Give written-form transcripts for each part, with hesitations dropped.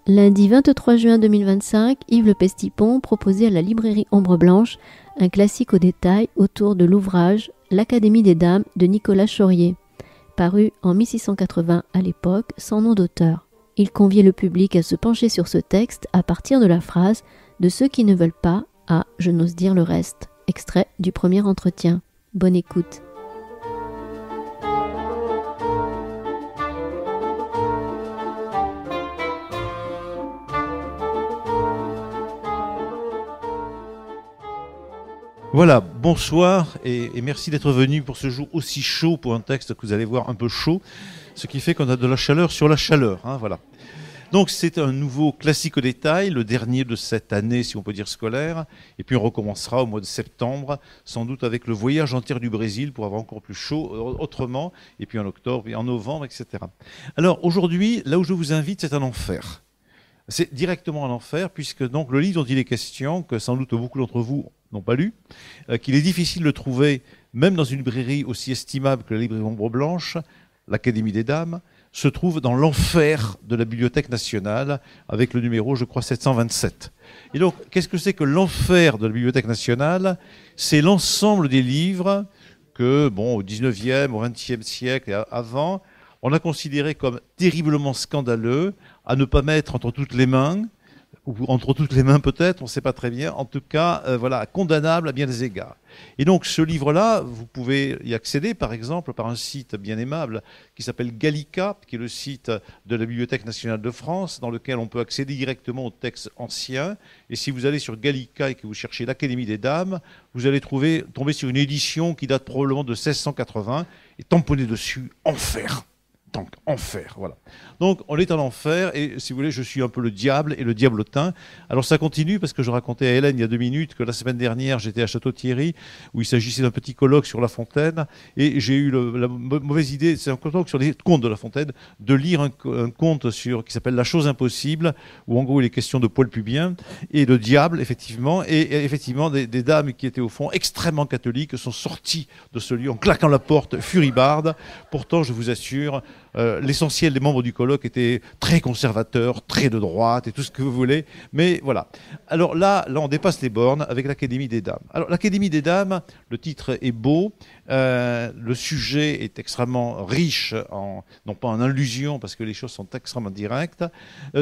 Lundi 23 juin 2025, Yves Le Pestipon proposait à la librairie Ombre Blanche un classique au détail autour de l'ouvrage L'Académie des Dames de Nicolas Chaurier, paru en 1680 à l'époque, sans nom d'auteur. Il conviait le public à se pencher sur ce texte à partir de la phrase « De ceux qui ne veulent pas à je n'ose dire le reste », extrait du premier entretien. Bonne écoute. Voilà, bonsoir et merci d'être venu pour ce jour aussi chaud pour un texte que vous allez voir un peu chaud, ce qui fait qu'on a de la chaleur sur la chaleur, hein, voilà. Donc c'est un nouveau classique au détail, le dernier de cette année, si on peut dire scolaire, et puis on recommencera au mois de septembre, sans doute avec le voyage en terre du Brésil pour avoir encore plus chaud autrement, et puis en octobre et en novembre, etc. Alors aujourd'hui, là où je vous invite, c'est un enfer. C'est directement un enfer, puisque donc le livre dont il est question, que sans doute beaucoup d'entre vous n'ont pas lu, qu'il est difficile de trouver, même dans une librairie aussi estimable que la librairie Ombre Blanche, l'Académie des Dames, se trouve dans l'enfer de la Bibliothèque nationale, avec le numéro, je crois, 727. Et donc, qu'est-ce que c'est que l'enfer de la Bibliothèque nationale? C'est l'ensemble des livres que, bon, au 19e, au 20e siècle et avant, on a considéré comme terriblement scandaleux, à ne pas mettre entre toutes les mains, ou entre toutes les mains peut-être, on ne sait pas très bien, en tout cas, voilà, condamnable à bien des égards. Et donc ce livre-là, vous pouvez y accéder par exemple par un site bien aimable qui s'appelle Gallica, qui est le site de la Bibliothèque nationale de France, dans lequel on peut accéder directement aux textes anciens. Et si vous allez sur Gallica et que vous cherchez l'Académie des Dames, vous allez tomber sur une édition qui date probablement de 1680 et tamponner dessus « Enfer ». Donc, enfer, voilà. Donc, on est en enfer, et si vous voulez, je suis un peu le diable et le diablotin. Alors, ça continue, parce que je racontais à Hélène il y a 2 minutes que la semaine dernière, j'étais à Château-Thierry, où il s'agissait d'un petit colloque sur La Fontaine, et j'ai eu la mauvaise idée, c'est un colloque sur les contes de La Fontaine, de lire un conte qui s'appelle La chose impossible, où en gros, il est question de poil pubien, et de diable, effectivement, et effectivement, des dames qui étaient au fond extrêmement catholiques sont sorties de ce lieu en claquant la porte, furibardes. Pourtant, je vous assure, l'essentiel des membres du colloque étaient très conservateurs, très de droite et tout ce que vous voulez. Mais voilà. Alors là, on dépasse les bornes avec l'Académie des Dames. Alors l'Académie des Dames, le titre est beau, le sujet est extrêmement riche, non pas en allusions parce que les choses sont extrêmement directes.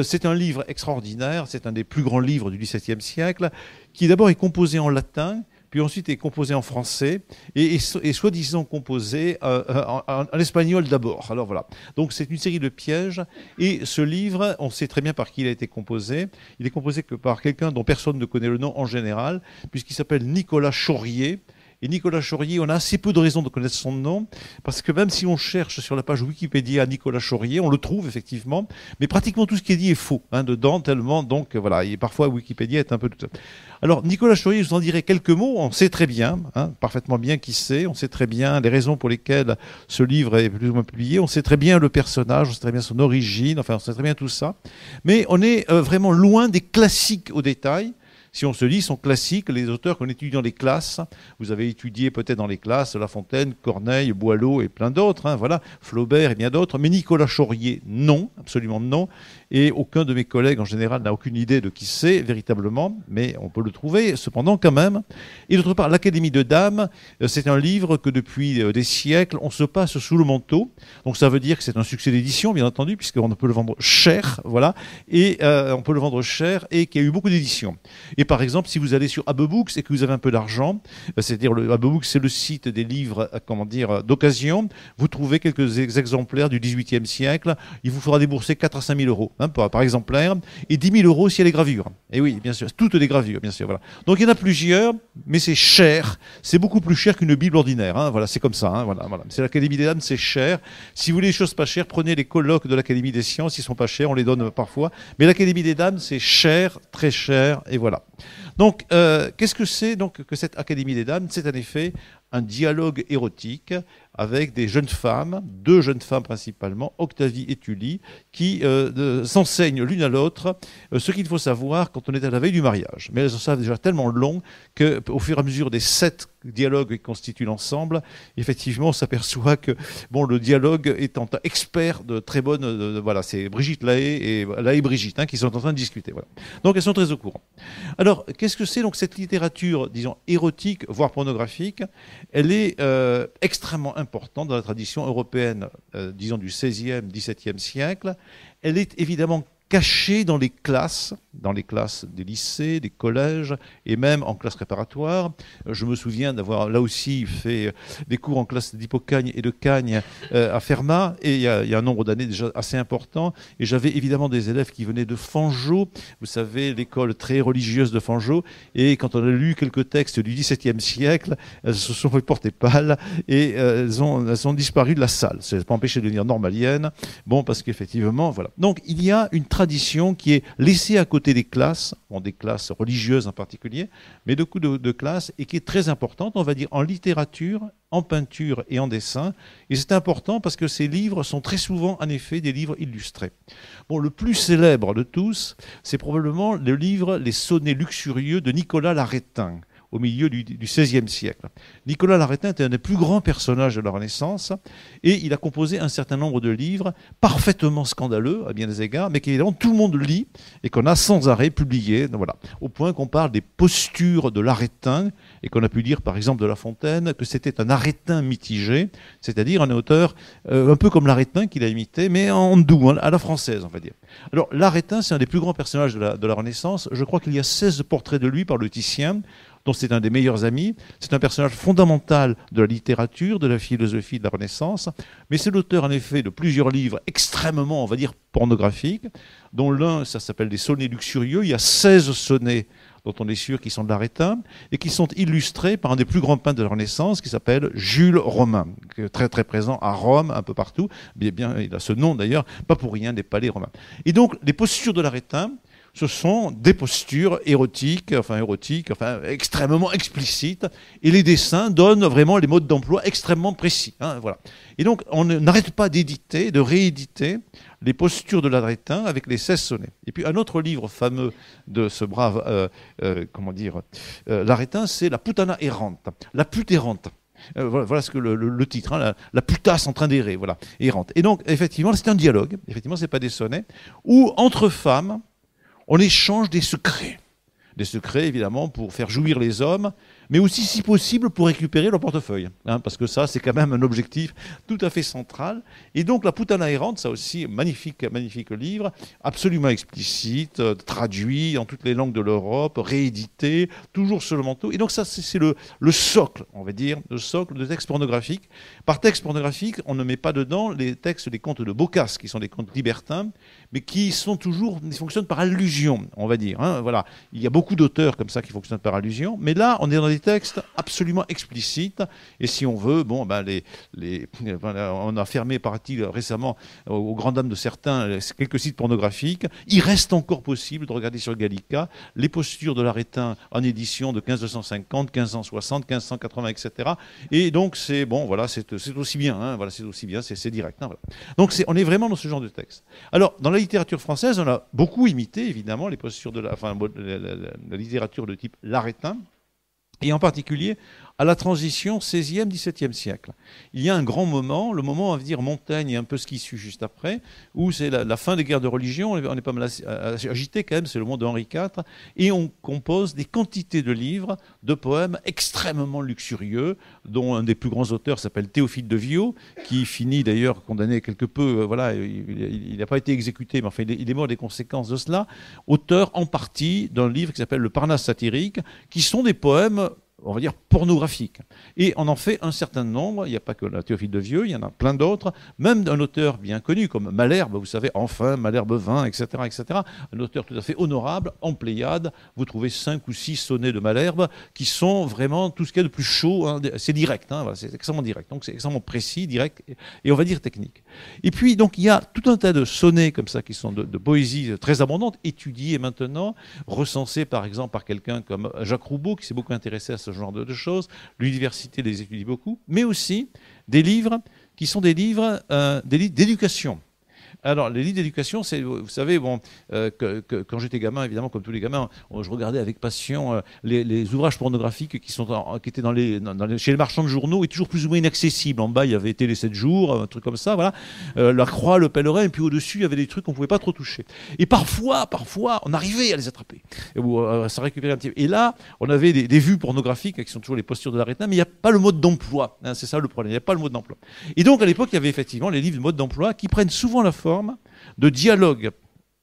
C'est un livre extraordinaire, c'est un des plus grands livres du XVIIe siècle, qui d'abord est composé en latin, puis ensuite est composé en français, et soi-disant composé en espagnol d'abord. Alors voilà. Donc c'est une série de pièges, et ce livre, on sait très bien par qui il a été composé. Il est composé par quelqu'un dont personne ne connaît le nom en général, puisqu'il s'appelle Nicolas Chaurier. Et Nicolas Chaurier, on a assez peu de raisons de connaître son nom, parce que même si on cherche sur la page Wikipédia Nicolas Chaurier, on le trouve effectivement, mais pratiquement tout ce qui est dit est faux dedans, tellement, donc voilà, et parfois Wikipédia est un peu tout. Alors Nicolas Chaurier, je vous en dirai quelques mots, on sait très bien, parfaitement bien qui c'est, on sait très bien les raisons pour lesquelles ce livre est plus ou moins publié, on sait très bien le personnage, on sait très bien son origine, enfin on sait très bien tout ça, mais on est vraiment loin des classiques au détail. Si on se lit son classique, les auteurs qu'on étudie dans les classes, vous avez étudié peut-être dans les classes La Fontaine, Corneille, Boileau et plein d'autres, voilà, Flaubert et bien d'autres, mais Nicolas Chaurier, non, absolument non, et aucun de mes collègues en général n'a aucune idée de qui c'est véritablement, mais on peut le trouver cependant quand même. Et d'autre part, l'Académie de Dames, c'est un livre que depuis des siècles, on se passe sous le manteau, donc ça veut dire que c'est un succès d'édition, bien entendu, puisqu'on peut le vendre cher, voilà, et on peut le vendre cher, et qu'il y a eu beaucoup d'éditions. Et par exemple, si vous allez sur Abbebooks et que vous avez un peu d'argent, c'est-à-dire Abbebooks, c'est le site des livres, d'occasion, vous trouvez quelques exemplaires du XVIIIe siècle, il vous faudra débourser 4 à 5 000 euros par exemplaire, et 10 000 euros s'il y a les gravures. Et oui, bien sûr, toutes les gravures, bien sûr. Voilà. Donc il y en a plusieurs, mais c'est cher, c'est beaucoup plus cher qu'une Bible ordinaire. Voilà, c'est comme ça. Voilà. C'est l'Académie des Dames, c'est cher. Si vous voulez des choses pas chères, prenez les colloques de l'Académie des Sciences, ils sont pas chers, on les donne parfois. Mais l'Académie des Dames, c'est cher, très cher, et voilà. Donc, qu'est-ce que c'est donc que cette Académie des Dames? C'est en effet un dialogue érotique avec des jeunes femmes, deux jeunes femmes principalement, Octavie et Tullie, qui s'enseignent l'une à l'autre ce qu'il faut savoir quand on est à la veille du mariage. Mais elles en savent déjà tellement long qu'au fur et à mesure des 7 dialogues qui constituent l'ensemble, effectivement, on s'aperçoit que le dialogue est en expert de très bonnes... voilà, c'est Brigitte Lahaye et Brigitte qui sont en train de discuter. Voilà. Donc elles sont très au courant. Alors, qu'est-ce que c'est donc cette littérature, disons, érotique, voire pornographique? Elle est extrêmement importante dans la tradition européenne, disons, du XVIe, XVIIe siècle. Elle est évidemment cachée dans les classes des lycées, des collèges et même en classe préparatoire. Je me souviens d'avoir là aussi fait des cours en classe d'Hippocagne et de Cagne à Fermat, et il y a un nombre d'années déjà assez important, et j'avais évidemment des élèves qui venaient de Fanjeaux, vous savez, l'école très religieuse de Fanjeaux, et quand on a lu quelques textes du XVIIe siècle, elles se sont fait porter pâle et elles ont disparu de la salle. Ça n'a pas empêché de devenir normaliennes, parce qu'effectivement, voilà. Donc il y a une tradition qui est laissée à côté des classes, des classes religieuses en particulier, mais beaucoup de classes, et qui est très importante, on va dire, en littérature, en peinture et en dessin. Et c'est important parce que ces livres sont très souvent, en effet, des livres illustrés. Le plus célèbre de tous, c'est probablement le livre Les Sonnets luxurieux de Nicolas Laretin, au milieu du XVIe siècle. Nicolas Laretin était un des plus grands personnages de la Renaissance, et il a composé un certain nombre de livres parfaitement scandaleux à bien des égards, mais qu'évidemment tout le monde lit et qu'on a sans arrêt publié, voilà, au point qu'on parle des postures de Laretin, et qu'on a pu dire par exemple de La Fontaine que c'était un arétin mitigé, c'est-à-dire un auteur un peu comme Laretin qu'il a imité, mais en doux, à la française, on va dire. Alors Laretin, c'est un des plus grands personnages de la Renaissance. Je crois qu'il y a 16 portraits de lui par le Titien, dont c'est un des meilleurs amis. C'est un personnage fondamental de la littérature, de la philosophie de la Renaissance, mais c'est l'auteur en effet de plusieurs livres extrêmement, on va dire, pornographiques, dont l'un, ça s'appelle des Sonnets luxurieux. Il y a 16 sonnets dont on est sûr qu'ils sont de Laretin, et qui sont illustrés par un des plus grands peintres de la Renaissance, qui s'appelle Jules Romain, qui est très très présent à Rome, un peu partout. Bien, il a ce nom d'ailleurs, pas pour rien, des palais romains. Et donc, les postures de Laretin, ce sont des postures érotiques, extrêmement explicites, et les dessins donnent vraiment les modes d'emploi extrêmement précis. Voilà. Et donc, on n'arrête pas d'éditer, de rééditer les postures de Laretin avec les 16 sonnets. Et puis, un autre livre fameux de ce brave, Laretin, c'est La Putana errante, la pute errante. Voilà ce que le titre, la putasse en train d'errer, voilà, errante. Et donc, effectivement, c'est un dialogue, effectivement, c'est pas des sonnets, où, entre femmes, on échange des secrets. Des secrets, évidemment, pour faire jouir les hommes, mais aussi, si possible, pour récupérer leur portefeuille. Parce que ça, c'est quand même un objectif tout à fait central. Et donc, La Putana errante, ça aussi, magnifique livre, absolument explicite, traduit dans toutes les langues de l'Europe, réédité, toujours sur le manteau. Et donc, ça, c'est le socle, on va dire, le socle de textes pornographiques. Par texte pornographique, on ne met pas dedans les textes des contes de Boccace, qui sont des contes libertins, mais qui fonctionnent par allusion, on va dire. Voilà. Il y a beaucoup d'auteurs comme ça qui fonctionnent par allusion, mais là, on est dans des textes absolument explicites, et si on veut, on a fermé, paraît-il, récemment, aux grandes dames de certains, quelques sites pornographiques. Il reste encore possible de regarder sur Gallica les postures de Laretin en édition de 1550, 1560, 1580, etc. Et donc, c'est aussi bien, c'est aussi bien, c'est direct. Voilà. Donc, on est vraiment dans ce genre de texte. Alors, dans la littérature française, on a beaucoup imité, évidemment, les postures de la littérature de type Laretin, et en particulier à la transition 16e, 17e siècle. Il y a un grand moment, le moment, on va dire, Montaigne et un peu ce qui suit juste après, où c'est la fin des guerres de religion, on est pas mal agité quand même, c'est le monde de Henri IV, et on compose des quantités de livres, de poèmes extrêmement luxurieux, dont un des plus grands auteurs s'appelle Théophile de Viau, qui finit d'ailleurs condamné quelque peu, il n'a pas été exécuté, mais enfin il est mort des conséquences de cela, auteur en partie d'un livre qui s'appelle Le Parnasse satirique, qui sont des poèmes, on va dire, pornographique. Et on en fait un certain nombre, il n'y a pas que la Théophile de Vieu, il y en a plein d'autres, même d'un auteur bien connu comme Malherbe, vous savez, Enfin, Malherbe 20, etc., etc. Un auteur tout à fait honorable, en Pléiade, vous trouvez 5 ou 6 sonnets de Malherbe qui sont vraiment tout ce qu'il y a de plus chaud, c'est direct, voilà, c'est extrêmement direct, donc c'est extrêmement précis, direct, et on va dire technique. Et puis, donc, il y a tout un tas de sonnets comme ça qui sont de poésie très abondante, étudiés maintenant, recensés par exemple par quelqu'un comme Jacques Roubaud, qui s'est beaucoup intéressé à ce genre de choses. L'université les étudie beaucoup, mais aussi des livres qui sont des livres d'éducation. Alors, les livres d'éducation, c'est, vous savez, bon, quand j'étais gamin, évidemment, comme tous les gamins, je regardais avec passion les ouvrages pornographiques qui étaient chez les marchands de journaux et toujours plus ou moins inaccessibles. En bas, il y avait Télé 7 jours, un truc comme ça, voilà. La Croix, le Pèlerin, et puis au-dessus, il y avait des trucs qu'on ne pouvait pas trop toucher. Et parfois, on arrivait à les attraper. Ça récupérait un petit peu. Et là, on avait des vues pornographiques qui sont toujours les postures de la rétine, mais il n'y a pas le mode d'emploi. Hein, c'est ça le problème, il n'y a pas le mode d'emploi. Et donc, à l'époque, il y avait effectivement les livres de mode d'emploi qui prennent souvent la forme de dialogue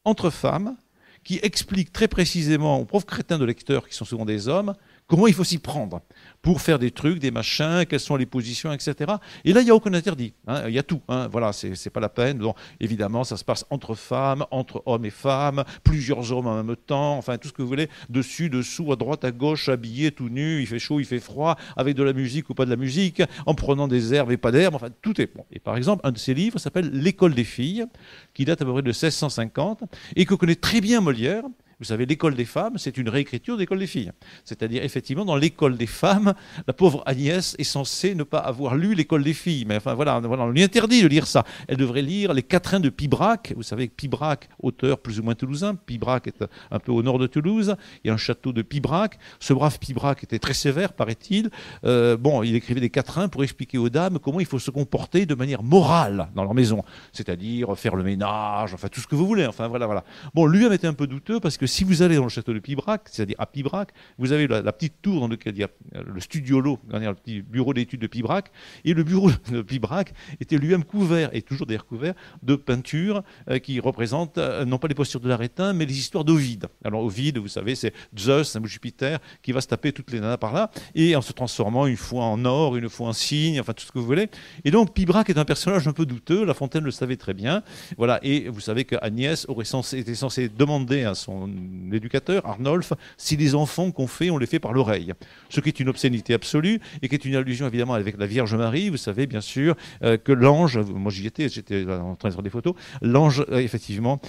entre femmes qui expliquent très précisément aux pauvres crétins de lecteurs, qui sont souvent des hommes, comment il faut s'y prendre pour faire des trucs, des machins, quelles sont les positions, etc. Et là, il n'y a aucun interdit. Hein, il y a tout. Hein, voilà, c'est pas la peine. Donc, évidemment, ça se passe entre femmes, entre hommes et femmes, plusieurs hommes en même temps, enfin, tout ce que vous voulez, dessus, dessous, à droite, à gauche, habillés, tout nus, il fait chaud, il fait froid, avec de la musique ou pas de la musique, en prenant des herbes et pas d'herbes, enfin, tout est bon. Et par exemple, un de ces livres s'appelle L'école des filles, qui date à peu près de 1650, et que connaît très bien Molière. Vous savez, l'école des femmes, c'est une réécriture de l'école des filles. C'est-à-dire, effectivement, dans l'école des femmes, la pauvre Agnès est censée ne pas avoir lu l'école des filles. Mais enfin, voilà, on lui interdit de lire ça. Elle devrait lire Les Quatrains de Pibrac. Vous savez que Pibrac, auteur plus ou moins toulousain, Pibrac est un peu au nord de Toulouse, il y a un château de Pibrac. Ce brave Pibrac était très sévère, paraît-il. Il écrivait des quatrains pour expliquer aux dames comment il faut se comporter de manière morale dans leur maison. C'est-à-dire faire le ménage, enfin, tout ce que vous voulez. Enfin, voilà. Bon, lui-même était un peu douteux parce que si vous allez dans le château de Pibrac, c'est-à-dire à Pibrac, vous avez la petite tour dans laquelle il y a le studiolo, le petit bureau d'études de Pibrac, et le bureau de Pibrac était lui-même couvert, et toujours d'ailleurs couvert, de peintures qui représentent non pas les postures de l'arétin, mais les histoires d'Ovide. Alors Ovide, vous savez, c'est Zeus, Jupiter, qui va se taper toutes les nanas par là, et en se transformant une fois en or, une fois en cygne, enfin tout ce que vous voulez. Et donc Pibrac est un personnage un peu douteux, La Fontaine le savait très bien, voilà, et vous savez qu'Agnès était censée demander à son l'éducateur, Arnolphe, si les enfants qu'on fait, on les fait par l'oreille. Ce qui est une obscénité absolue et qui est une allusion évidemment avec la Vierge Marie. Vous savez bien sûr que l'ange, moi j'étais en train de faire des photos, l'ange effectivement,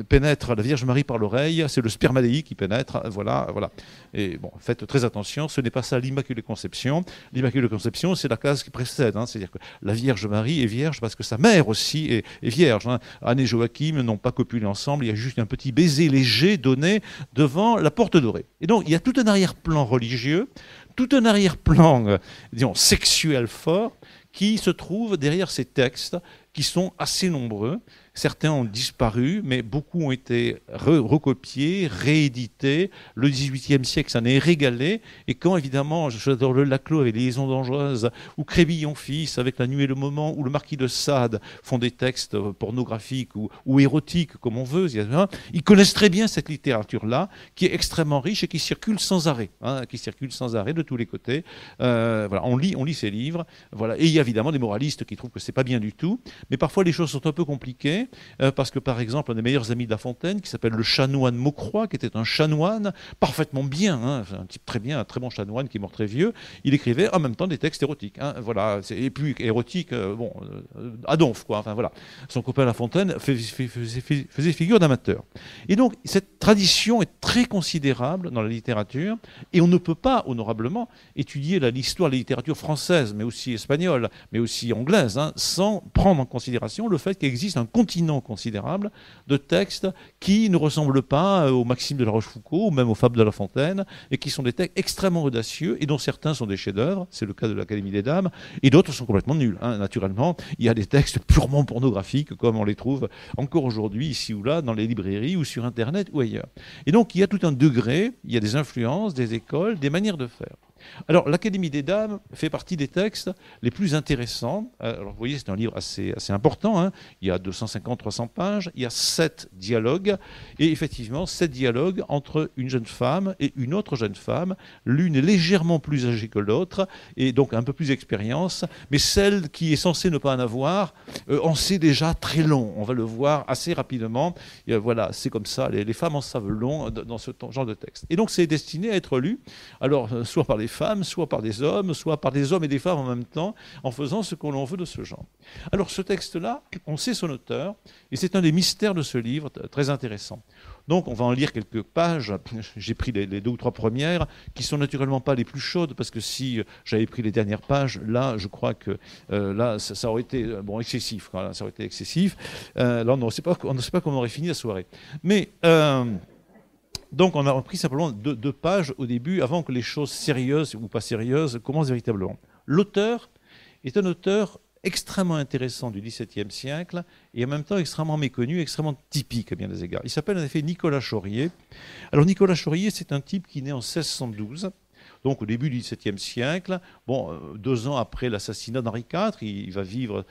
pénètre la Vierge Marie par l'oreille, c'est le spermaléi qui pénètre, voilà. Et bon, faites très attention, ce n'est pas ça l'Immaculée Conception. L'Immaculée Conception, c'est la case qui précède, hein, c'est-à-dire que la Vierge Marie est vierge parce que sa mère aussi est vierge. Hein. Anne et Joachim n'ont pas copulé ensemble, il y a juste un petit baiser léger donné devant la porte dorée. Et donc, il y a tout un arrière-plan religieux, tout un arrière-plan, disons, sexuel fort, qui se trouve derrière ces textes qui sont assez nombreux. Certains ont disparu, mais beaucoup ont été recopiés, réédités. Le XVIIIe siècle s'en est régalé. Et quand, évidemment, j'adore le Laclos avec les Liaisons dangereuses, ou Crébillon-Fils avec La Nuit et le Moment, ou le Marquis de Sade font des textes pornographiques ou érotiques, comme on veut, ils connaissent très bien cette littérature-là, qui est extrêmement riche et qui circule sans arrêt, de tous les côtés. Voilà, on lit ces livres. Voilà. Et il y a évidemment des moralistes qui trouvent que c'est pas bien du tout. Mais parfois, les choses sont un peu compliquées. Parce que, par exemple, un des meilleurs amis de La Fontaine, qui s'appelle le chanoine Maucroix, qui était un chanoine parfaitement bien, hein, un type très bien, un très bon chanoine qui est mort très vieux, il écrivait en même temps des textes érotiques. Hein, voilà. Et puis, érotique, à donf, quoi. Enfin, voilà. Son copain La Fontaine faisait figure d'amateur. Et donc, cette tradition est très considérable dans la littérature, et on ne peut pas, honorablement, étudier l'histoire de la littérature française, mais aussi espagnole, mais aussi anglaise, hein, sans prendre en considération le fait qu'il existe un continent considérable de textes qui ne ressemblent pas aux Maximes de La Rochefoucauld ou même aux Fables de La Fontaine et qui sont des textes extrêmement audacieux et dont certains sont des chefs-d'œuvre, c'est le cas de l'Académie des Dames, et d'autres sont complètement nuls. Hein. Naturellement, il y a des textes purement pornographiques comme on les trouve encore aujourd'hui ici ou là dans les librairies ou sur Internet ou ailleurs. Et donc il y a tout un degré, il y a des influences, des écoles, des manières de faire. Alors, l'Académie des Dames fait partie des textes les plus intéressants. Alors, vous voyez, c'est un livre assez important. Hein. Il y a 250-300 pages. Il y a 7 dialogues. Et effectivement, 7 dialogues entre une jeune femme et une autre jeune femme. L'une est légèrement plus âgée que l'autre et donc un peu plus d'expérience. Mais celle qui est censée ne pas en avoir en sait déjà très long. On va le voir assez rapidement. Et voilà, c'est comme ça. Les femmes en savent long dans ce genre de texte. Et donc, c'est destiné à être lu, alors, soit par les femmes, soit par des hommes et des femmes en même temps, en faisant ce qu'on en veut de ce genre. Alors ce texte-là, on sait son auteur, et c'est un des mystères de ce livre, très intéressant. Donc on va en lire quelques pages, j'ai pris les 2 ou 3 premières, qui sont naturellement pas les plus chaudes, parce que si j'avais pris les dernières pages, là je crois que là ça aurait été excessif, quoi, ça aurait été excessif. Là on ne sait pas comment on aurait fini la soirée. Mais donc on a pris simplement 2 pages au début, avant que les choses sérieuses ou pas sérieuses commencent véritablement. L'auteur est un auteur extrêmement intéressant du XVIIe siècle et en même temps extrêmement méconnu, extrêmement typique à bien des égards. Il s'appelle en effet Nicolas Chorier. Alors Nicolas Chorier, c'est un type qui naît en 1612, donc au début du XVIIe siècle. Bon, 2 ans après l'assassinat d'Henri IV, il va vivre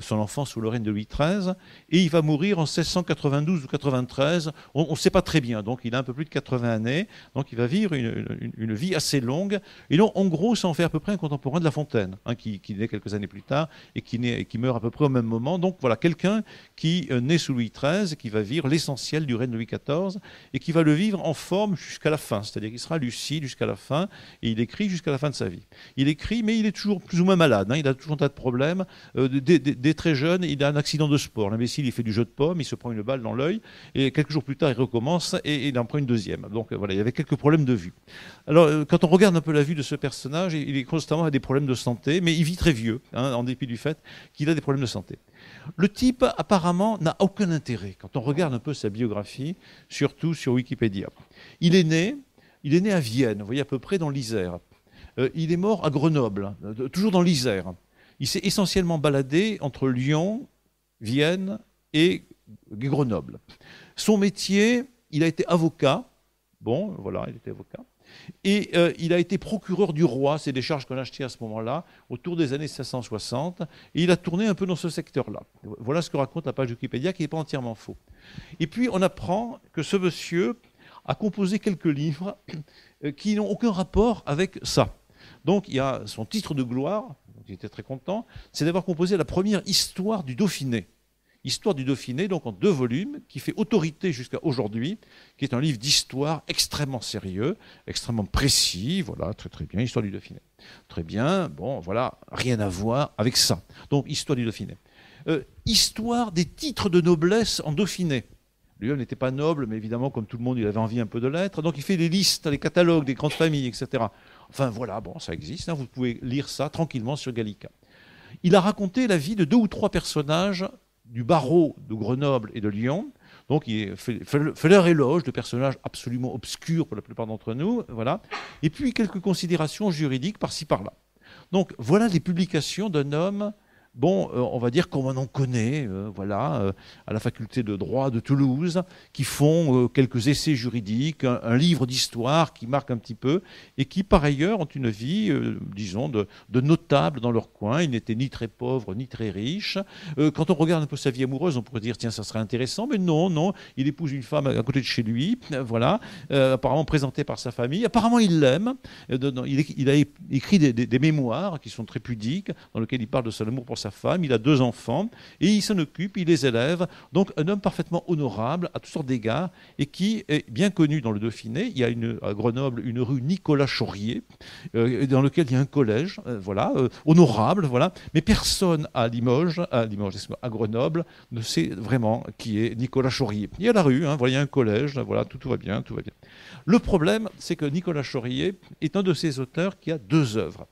son enfance sous le règne de Louis XIII et il va mourir en 1692 ou 93. On ne sait pas très bien, donc il a un peu plus de 80 années, donc il va vivre une vie assez longue. Et donc, en gros, ça en fait à peu près un contemporain de La Fontaine, hein, qui naît quelques années plus tard et qui meurt à peu près au même moment. Donc voilà, quelqu'un qui naît sous Louis XIII, qui va vivre l'essentiel du règne de Louis XIV et qui va le vivre en forme jusqu'à la fin, c'est-à-dire qu'il sera lucide jusqu'à la fin. Et il écrit jusqu'à la fin de sa vie. Il écrit, mais il est toujours plus ou moins malade. Hein. Il a toujours un tas de problèmes. Dès très jeune, il a un accident de sport. L'imbécile, il fait du jeu de pommes, il se prend une balle dans l'œil, et quelques jours plus tard, il recommence et il en prend une deuxième. Donc voilà, il y avait quelques problèmes de vue. Alors, quand on regarde un peu la vue de ce personnage, il est constamment à des problèmes de santé, mais il vit très vieux, hein, en dépit du fait qu'il a des problèmes de santé. Le type, apparemment, n'a aucun intérêt. Quand on regarde un peu sa biographie, surtout sur Wikipédia. Il est né à Vienne, vous voyez, à peu près dans l'Isère. Il est mort à Grenoble, toujours dans l'Isère. Il s'est essentiellement baladé entre Lyon, Vienne et Grenoble. Son métier, il a été avocat. Bon, voilà, il était avocat. Et il a été procureur du roi, c'est des charges qu'on a achetées à ce moment-là, autour des années 1660. Et il a tourné un peu dans ce secteur-là. Voilà ce que raconte la page Wikipédia, qui n'est pas entièrement faux. Et puis, on apprend que ce monsieur a composé quelques livres qui n'ont aucun rapport avec ça. Donc il y a son titre de gloire, il était très content, c'est d'avoir composé la première histoire du Dauphiné. Histoire du Dauphiné, donc en 2 volumes, qui fait autorité jusqu'à aujourd'hui, qui est un livre d'histoire extrêmement sérieux, extrêmement précis, voilà, très très bien, Histoire du Dauphiné. Très bien, bon, voilà, rien à voir avec ça. Donc Histoire du Dauphiné. Histoire des titres de noblesse en Dauphiné. Lui-même n'était pas noble, mais évidemment, comme tout le monde, il avait envie un peu de l'être. Donc il fait des listes, les catalogues des grandes familles, etc. Enfin voilà, bon, ça existe, hein, vous pouvez lire ça tranquillement sur Gallica. Il a raconté la vie de 2 ou 3 personnages du barreau de Grenoble et de Lyon. Donc il fait leur éloge de personnages absolument obscurs pour la plupart d'entre nous. Voilà. Et puis quelques considérations juridiques par-ci par-là. Donc voilà les publications d'un homme, bon, on va dire comme on en connaît, à la faculté de droit de Toulouse, qui font quelques essais juridiques, un livre d'histoire qui marque un petit peu, et qui par ailleurs ont une vie, disons, de notables dans leur coin. Ils n'étaient ni très pauvres, ni très riches. Quand on regarde un peu sa vie amoureuse, on pourrait dire, tiens, ça serait intéressant, mais non, il épouse une femme à côté de chez lui, voilà, apparemment présentée par sa famille. Apparemment, il l'aime. Il a écrit des mémoires qui sont très pudiques, dans lesquels il parle de son amour pour sa femme, il a 2 enfants, et il s'en occupe, il les élève. Donc un homme parfaitement honorable à toutes sortes d'égards, et qui est bien connu dans le Dauphiné. Il y a à Grenoble une rue Nicolas Chorier, dans laquelle il y a un collège, honorable, voilà. Mais personne à Grenoble, ne sait vraiment qui est Nicolas Chorier. Il y a la rue, voilà, il y a un collège, voilà, tout va bien, tout va bien. Le problème, c'est que Nicolas Chorier est un de ces auteurs qui a 2 œuvres.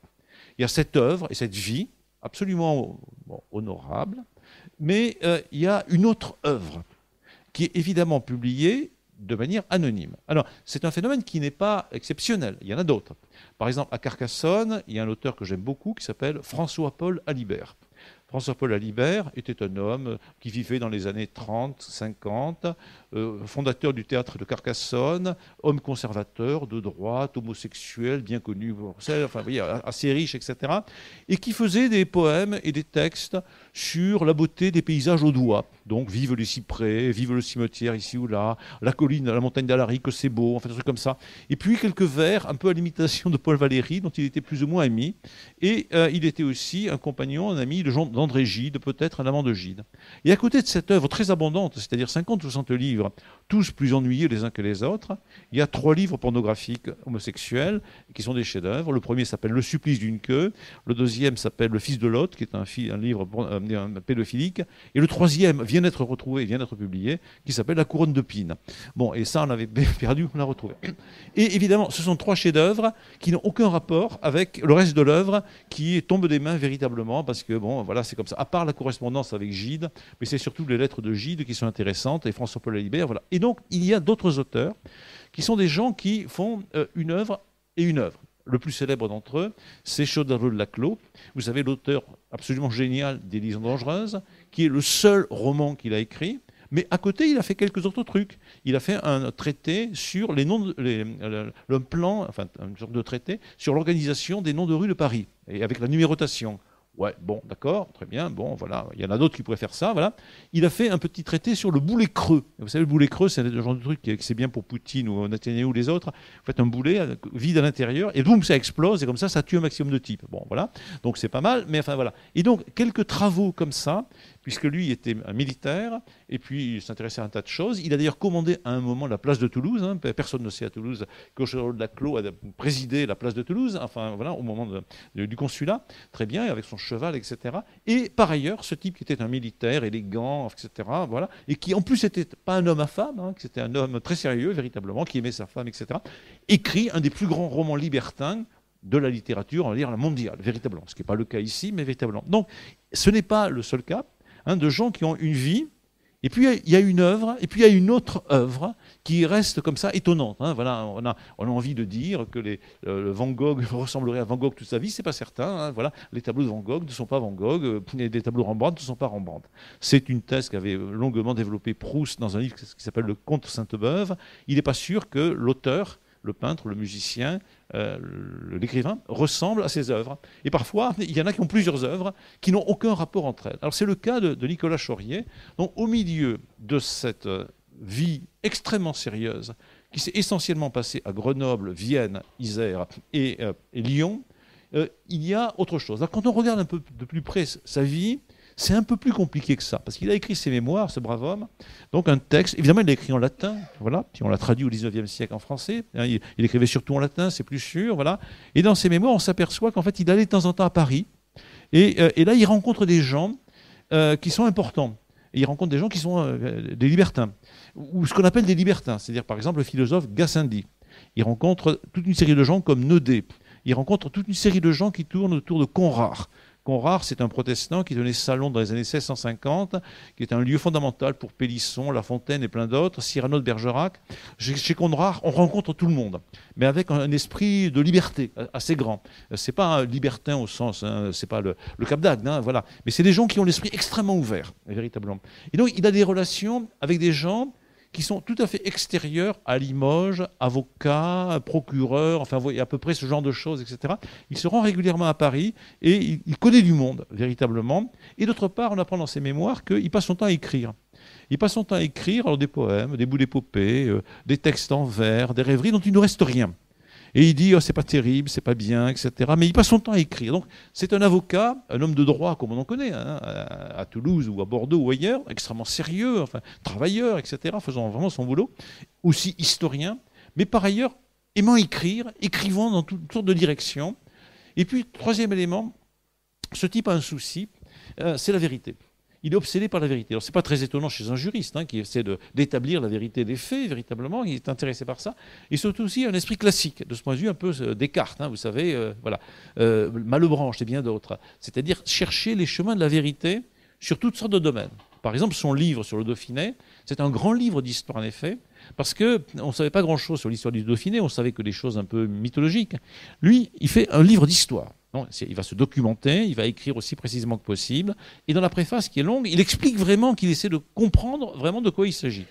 Il y a cette œuvre et cette vie, absolument honorable, mais il y a une autre œuvre qui est évidemment publiée de manière anonyme. Alors, c'est un phénomène qui n'est pas exceptionnel, il y en a d'autres. Par exemple, à Carcassonne, il y a un auteur que j'aime beaucoup qui s'appelle François-Paul Alibert. François-Paul Alibert était un homme qui vivait dans les années 30, 50, fondateur du théâtre de Carcassonne, homme conservateur, de droite, homosexuel, bien connu, enfin, vous voyez, assez riche, etc., et qui faisait des poèmes et des textes sur la beauté des paysages audois. Donc, vive les cyprès, vive le cimetière ici ou là, la colline, la montagne d'Alaric, c'est beau, enfin, des trucs comme ça. Et puis, quelques vers, un peu à l'imitation de Paul Valéry, dont il était plus ou moins ami. Et il était aussi un compagnon, un ami d'André Gide, peut-être un amant de Gide. Et à côté de cette œuvre très abondante, c'est-à-dire 50 ou 60 livres, tous plus ennuyeux les uns que les autres. Il y a 3 livres pornographiques homosexuels qui sont des chefs-d'œuvre. Le premier s'appelle Le supplice d'une queue. Le deuxième s'appelle Le fils de Lot, qui est un livre pédophilique. Et le troisième vient d'être retrouvé, vient d'être publié, qui s'appelle La couronne de Pine. Bon, et ça, on avait perdu, on l'a retrouvé. Et évidemment, ce sont 3 chefs-d'œuvre qui n'ont aucun rapport avec le reste de l'œuvre qui tombe des mains véritablement, parce que, bon, voilà, c'est comme ça. À part la correspondance avec Gide, mais c'est surtout les lettres de Gide qui sont intéressantes, et François-Paul Alibert, voilà. Et donc, il y a d'autres auteurs qui sont des gens qui font une œuvre et une œuvre. Le plus célèbre d'entre eux, c'est Chodaro de Laclos. Vous savez, l'auteur absolument génial des Liaisons dangereuses, qui est le seul roman qu'il a écrit. Mais à côté, il a fait quelques autres trucs. Il a fait un traité sur les noms, le plan, enfin, une sorte de traité sur l'organisation des noms de rues de Paris, et avec la numérotation. Ouais, bon, d'accord, très bien, bon, voilà, il y en a d'autres qui pourraient faire ça, voilà. Il a fait un petit traité sur le boulet creux. Vous savez, le boulet creux, c'est le genre de truc qui c'est bien pour Poutine ou Netanyahu ou les autres. Vous faites un boulet vide à l'intérieur, et boum, ça explose, et comme ça tue un maximum de types. Bon, voilà, donc c'est pas mal, mais enfin, voilà. Et donc, quelques travaux comme ça, puisque lui était un militaire, et puis il s'intéressait à un tas de choses. Il a d'ailleurs commandé à un moment la place de Toulouse, hein. Personne ne sait à Toulouse que Chodaro de Laclos a présidé la place de Toulouse, enfin, voilà, au moment du consulat, très bien, avec son cheval, etc. Et par ailleurs, ce type qui était un militaire élégant, etc., voilà, et qui en plus n'était pas un homme à femme, hein, qui était un homme très sérieux, véritablement, qui aimait sa femme, etc., écrit un des plus grands romans libertins de la littérature, on va dire la mondiale, véritablement. Ce qui n'est pas le cas ici, mais véritablement. Donc, ce n'est pas le seul cas, hein, de gens qui ont une vie, et puis il y a une œuvre, et puis il y a une autre œuvre qui reste comme ça étonnante. Hein. Voilà, on a envie de dire que Van Gogh ressemblerait à Van Gogh toute sa vie, c'est pas certain. Hein. Voilà, les tableaux de Van Gogh ne sont pas Van Gogh, les tableaux de Rembrandt ne sont pas Rembrandt. C'est une thèse qu'avait longuement développée Proust dans un livre qui s'appelle Le Comte Sainte-Beuve. Il n'est pas sûr que l'auteur, le peintre, le musicien, l'écrivain ressemble à ses œuvres. Et parfois, il y en a qui ont plusieurs œuvres qui n'ont aucun rapport entre elles. Alors c'est le cas de Nicolas Chaurier. Donc au milieu de cette vie extrêmement sérieuse qui s'est essentiellement passée à Grenoble, Vienne, Isère et Lyon, il y a autre chose. Alors, quand on regarde un peu de plus près sa vie, c'est un peu plus compliqué que ça, parce qu'il a écrit ses mémoires, ce brave homme, donc un texte, évidemment il l'a écrit en latin, voilà, puis on l'a traduit au XIXe siècle en français, hein, il écrivait surtout en latin, c'est plus sûr, voilà, et dans ses mémoires on s'aperçoit qu'en fait il allait de temps en temps à Paris, et là il rencontre des gens qui sont importants, et il rencontre des gens qui sont des libertins, ou ce qu'on appelle des libertins, c'est-à-dire par exemple le philosophe Gassendi, il rencontre toute une série de gens comme Naudet, il rencontre toute une série de gens qui tournent autour de Conrart. Conrart, c'est un protestant qui tenait salon dans les années 1650, qui est un lieu fondamental pour Pélisson, La Fontaine et plein d'autres, Cyrano de Bergerac. Chez Conrart, on rencontre tout le monde, mais avec un esprit de liberté assez grand. C'est pas un libertin au sens, hein, c'est pas le Cap d'Agde, hein, voilà. Mais c'est des gens qui ont l'esprit extrêmement ouvert, véritablement. Et donc, il a des relations avec des gens qui sont tout à fait extérieurs à Limoges, avocats, procureurs, enfin, à peu près ce genre de choses, etc. Il se rend régulièrement à Paris et il connaît du monde, véritablement. Et d'autre part, on apprend dans ses mémoires qu'il passe son temps à écrire. Il passe son temps à écrire alors, des poèmes, des bouts d'épopée, des textes en vers, des rêveries dont il ne reste rien. Et il dit, oh, c'est pas terrible, c'est pas bien, etc. Mais il passe son temps à écrire. Donc, c'est un avocat, un homme de droit, comme on en connaît, hein, à Toulouse ou à Bordeaux ou ailleurs, extrêmement sérieux, enfin, travailleur, etc., faisant vraiment son boulot, aussi historien, mais par ailleurs, aimant écrire, écrivant dans toutes sortes de directions. Et puis, troisième élément, ce type a un souci, c'est la vérité. Il est obsédé par la vérité. Alors, ce n'est pas très étonnant chez un juriste qui essaie d'établir la vérité des faits, véritablement. Il est intéressé par ça. Et surtout aussi un esprit classique, de ce point de vue un peu Descartes, vous savez, voilà. Malebranche et bien d'autres. C'est-à-dire chercher les chemins de la vérité sur toutes sortes de domaines. Par exemple, son livre sur le Dauphiné, c'est un grand livre d'histoire, en effet, parce qu'on ne savait pas grand-chose sur l'histoire du Dauphiné, on savait que des choses un peu mythologiques. Lui, il fait un livre d'histoire. Non, il va se documenter, il va écrire aussi précisément que possible. Et dans la préface qui est longue, il explique vraiment qu'il essaie de comprendre vraiment de quoi il s'agit.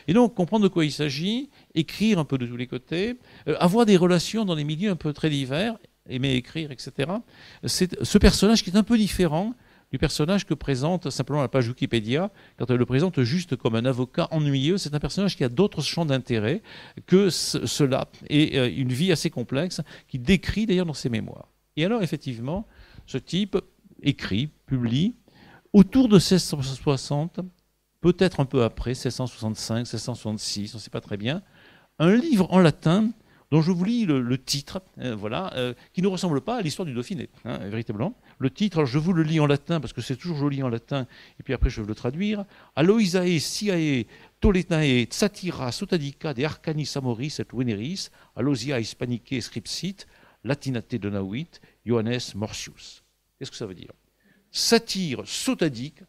Et donc, comprendre de quoi il s'agit, écrire un peu de tous les côtés, avoir des relations dans des milieux un peu très divers, aimer écrire, etc. C'est ce personnage qui est un peu différent du personnage que présente simplement la page Wikipédia, quand elle le présente juste comme un avocat ennuyeux. C'est un personnage qui a d'autres champs d'intérêt que cela, et une vie assez complexe, qu'il décrit d'ailleurs dans ses mémoires. Et alors, effectivement, ce type écrit, publie, autour de 1660, peut-être un peu après, 1665, 1666, on ne sait pas très bien, un livre en latin dont je vous lis le titre, qui ne ressemble pas à l'histoire du Dauphiné, véritablement. Le titre, alors je vous le lis en latin, parce que c'est toujours joli en latin, et puis après je vais le traduire. Aloisae siae toletae satira sotadica de arcanis amoris et veneris, alosia hispanique scripsit, latinate donavit, Johannes Morsius. Qu'est-ce que ça veut dire? Satire sotadique,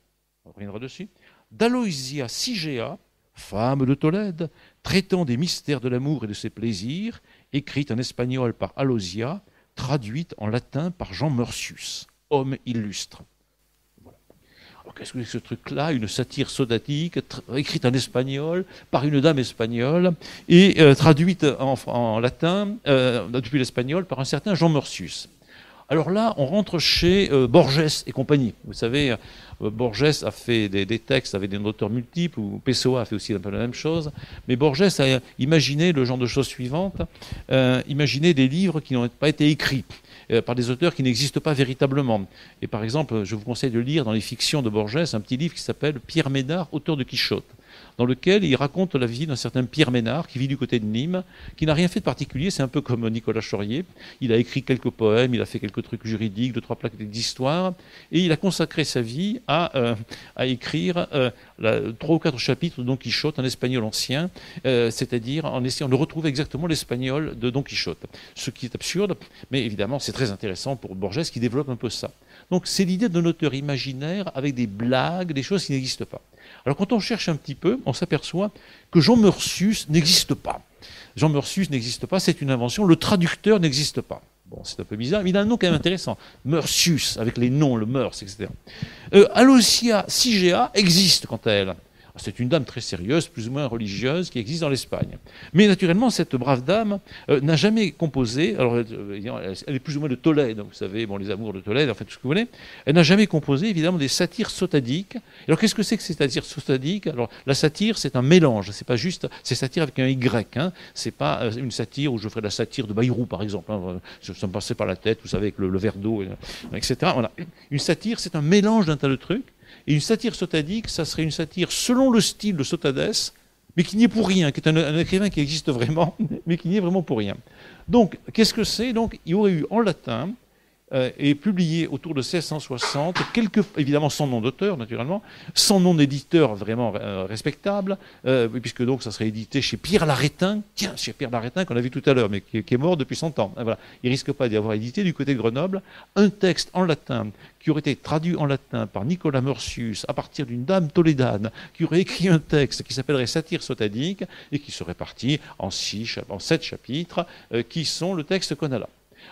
on reviendra dessus, d'Aloisia Sigea, femme de Tolède, traitant des mystères de l'amour et de ses plaisirs, écrite en espagnol par Alosia, traduite en latin par Jean Meursius, homme illustre. Voilà. Alors qu'est-ce que c'est que ce truc-là? Une satire sodadique, écrite en espagnol par une dame espagnole et traduite en latin depuis l'espagnol par un certain Jean Meursius. Alors là, on rentre chez Borges et compagnie. Vous savez, Borges a fait des textes avec des auteurs multiples, ou Pessoa a fait aussi un peu la même chose, mais Borges a imaginé le genre de choses suivantes, imaginé des livres qui n'ont pas été écrits par des auteurs qui n'existent pas véritablement. Et par exemple, je vous conseille de lire dans les fictions de Borges un petit livre qui s'appelle Pierre Ménard, auteur de Quichotte, dans lequel il raconte la vie d'un certain Pierre Ménard qui vit du côté de Nîmes, qui n'a rien fait de particulier, c'est un peu comme Nicolas Chaurier. Il a écrit quelques poèmes, il a fait quelques trucs juridiques, 2-3 plaques d'histoire, et il a consacré sa vie à écrire 3 ou 4 chapitres de Don Quichotte en espagnol ancien, c'est-à-dire en essayant de retrouver exactement l'espagnol de Don Quichotte. Ce qui est absurde, mais évidemment c'est très intéressant pour Borges qui développe un peu ça. Donc c'est l'idée d'un auteur imaginaire avec des blagues, des choses qui n'existent pas. Alors quand on cherche un petit peu, on s'aperçoit que Jean Meursius n'existe pas. Jean Meursius n'existe pas, c'est une invention. Le traducteur n'existe pas. Bon, c'est un peu bizarre, mais il a un nom quand même intéressant. Meursius, avec les noms, le Meurs, etc. Aloisia Sigea existe quant à elle. C'est une dame très sérieuse, plus ou moins religieuse, qui existe dans l'Espagne. Mais naturellement, cette brave dame n'a jamais composé, alors elle est plus ou moins de Tolède, vous savez, bon, les amours de Tolède, en fait, tout ce que vous voulez. Elle n'a jamais composé, évidemment, des satires sotadiques. Alors, qu'est-ce que c'est que ces satires sotadiques? Alors, la satire, c'est un mélange, c'est pas juste, c'est satire avec un Y, hein. C'est pas une satire où je ferais la satire de Bayrou, par exemple, hein. Ça me passait par la tête, vous savez, avec le verre d'eau, etc. Voilà. Une satire, c'est un mélange d'un tas de trucs. Et une satire sotadique, ça serait une satire selon le style de Sotades, mais qui n'y est pour rien, qui est un écrivain qui existe vraiment, mais qui n'y est vraiment pour rien. Donc, qu'est-ce que c'est? Donc, il y aurait eu en latin, et publié autour de 1660, évidemment sans nom d'auteur, naturellement, sans nom d'éditeur vraiment respectable, puisque donc ça serait édité chez Pierre Larétin, tiens, chez Pierre Larétin qu'on a vu tout à l'heure, mais qui est mort depuis 100 ans. Voilà. Il ne risque pas d'y avoir édité du côté de Grenoble un texte en latin qui aurait été traduit en latin par Nicolas Meursius à partir d'une dame tolédane qui aurait écrit un texte qui s'appellerait Satire sotadique et qui serait parti en 7 chapitres qui sont le texte qu'on a là.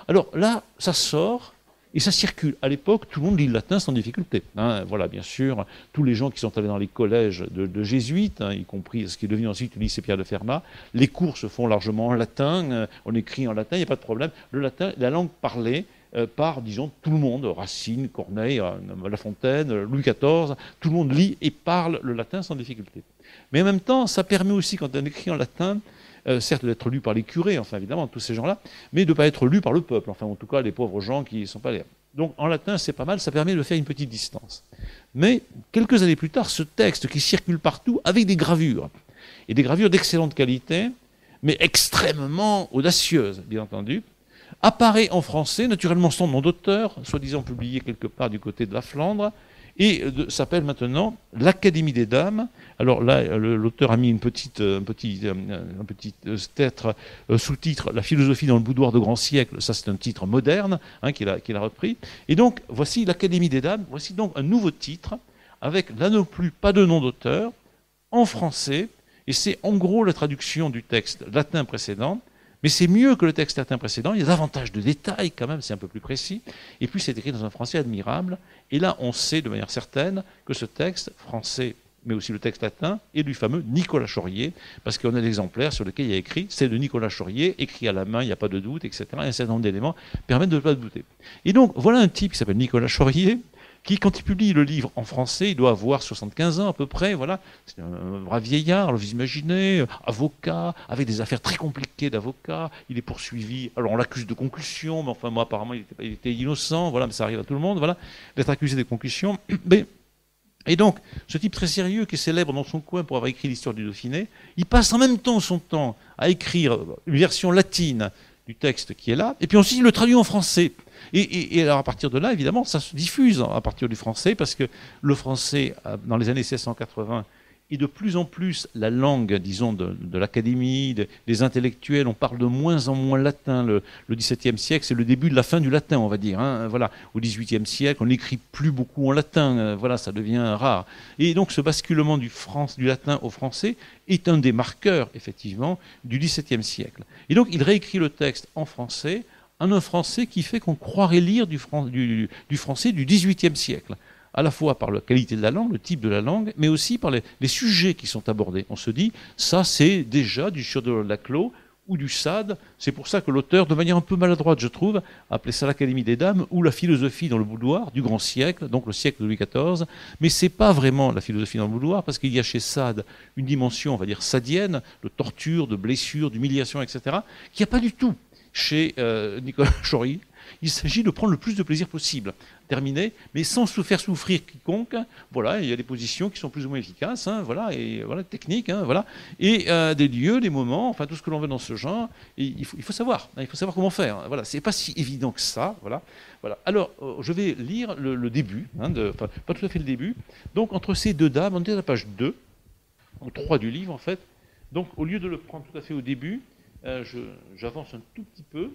Alors là, ça sort et ça circule. À l'époque, tout le monde lit le latin sans difficulté. Hein. Voilà, bien sûr, tous les gens qui sont allés dans les collèges de jésuites, hein, y compris ce qui est devenu ensuite le lycée Pierre de Fermat, les cours se font largement en latin, on écrit en latin, il n'y a pas de problème. Le latin, la langue parlée par, disons, tout le monde, Racine, Corneille, La Fontaine, Louis XIV, tout le monde lit et parle le latin sans difficulté. Mais en même temps, ça permet aussi, quand on écrit en latin, certes d'être lu par les curés, enfin évidemment, tous ces gens-là, mais de ne pas être lu par le peuple, enfin en tout cas les pauvres gens qui ne sont pas là. Donc en latin, c'est pas mal, ça permet de faire une petite distance. Mais quelques années plus tard, ce texte qui circule partout avec des gravures, et des gravures d'excellente qualité, mais extrêmement audacieuses, bien entendu, apparaît en français, naturellement sans nom d'auteur, soi-disant publié quelque part du côté de la Flandre, et s'appelle maintenant l'Académie des Dames. Alors là, l'auteur a mis un petit sous-titre, La philosophie dans le boudoir de grand siècle. Ça, c'est un titre moderne hein, qu'il a repris. Et donc, voici l'Académie des Dames. Voici donc un nouveau titre, avec là non plus pas de nom d'auteur, en français. Et c'est en gros la traduction du texte latin précédent. Mais c'est mieux que le texte latin précédent, il y a davantage de détails quand même, c'est un peu plus précis. Et puis c'est écrit dans un français admirable. Et là, on sait de manière certaine que ce texte français, mais aussi le texte latin, est du fameux Nicolas Chaurier, parce qu'on a l'exemplaire sur lequel il y a écrit, c'est de Nicolas Chaurier, écrit à la main, il n'y a pas de doute, etc. Et un certain nombre d'éléments permettent de ne pas douter. Et donc, voilà un type qui s'appelle Nicolas Chaurier, qui, quand il publie le livre en français, il doit avoir 75 ans à peu près, voilà. C'est un brave vieillard, alors vous imaginez, avocat, avec des affaires très compliquées d'avocat, il est poursuivi, alors on l'accuse de concussion, mais enfin moi apparemment il était innocent, voilà, mais ça arrive à tout le monde, voilà, d'être accusé de concussion, mais Et donc, ce type très sérieux qui est célèbre dans son coin pour avoir écrit l'histoire du Dauphiné, il passe en même temps son temps à écrire une version latine du texte qui est là, et puis ensuite il le traduit en français. Et alors à partir de là, évidemment, ça se diffuse à partir du français, parce que le français, dans les années 1680, est de plus en plus la langue, disons, de l'académie, des intellectuels. On parle de moins en moins latin. Le XVIIe siècle, c'est le début de la fin du latin, on va dire. Hein. Voilà. Au XVIIIe siècle, on n'écrit plus beaucoup en latin. Voilà, ça devient rare. Et donc, ce basculement du latin au français est un des marqueurs, effectivement, du XVIIe siècle. Et donc, il réécrit le texte en français, en un français qui fait qu'on croirait lire du français du XVIIIe siècle, à la fois par la qualité de la langue, le type de la langue, mais aussi par les sujets qui sont abordés. On se dit, ça c'est déjà du Chaudelin de Laclos ou du Sade. C'est pour ça que l'auteur, de manière un peu maladroite, je trouve, appelait ça l'Académie des Dames ou la philosophie dans le boudoir du grand siècle, donc le siècle de Louis XIV. Mais c'est pas vraiment la philosophie dans le boudoir, parce qu'il y a chez Sade une dimension, on va dire, sadienne, de torture, de blessure, d'humiliation, etc., qu'il n'y a pas du tout chez Nicolas Chorier. Il s'agit de prendre le plus de plaisir possible, terminé, mais sans se faire souffrir quiconque. Voilà, il y a des positions qui sont plus ou moins efficaces, hein, voilà, et voilà, techniques, hein, voilà, et des lieux, des moments, enfin tout ce que l'on veut dans ce genre. Et il faut savoir, hein, il faut savoir comment faire. Voilà, c'est pas si évident que ça, voilà. Voilà. Alors, je vais lire le début, hein, enfin pas tout à fait le début. Donc entre ces deux dames, on est à la page 2, ou 3 du livre en fait. Donc au lieu de le prendre tout à fait au début, j'avance un tout petit peu.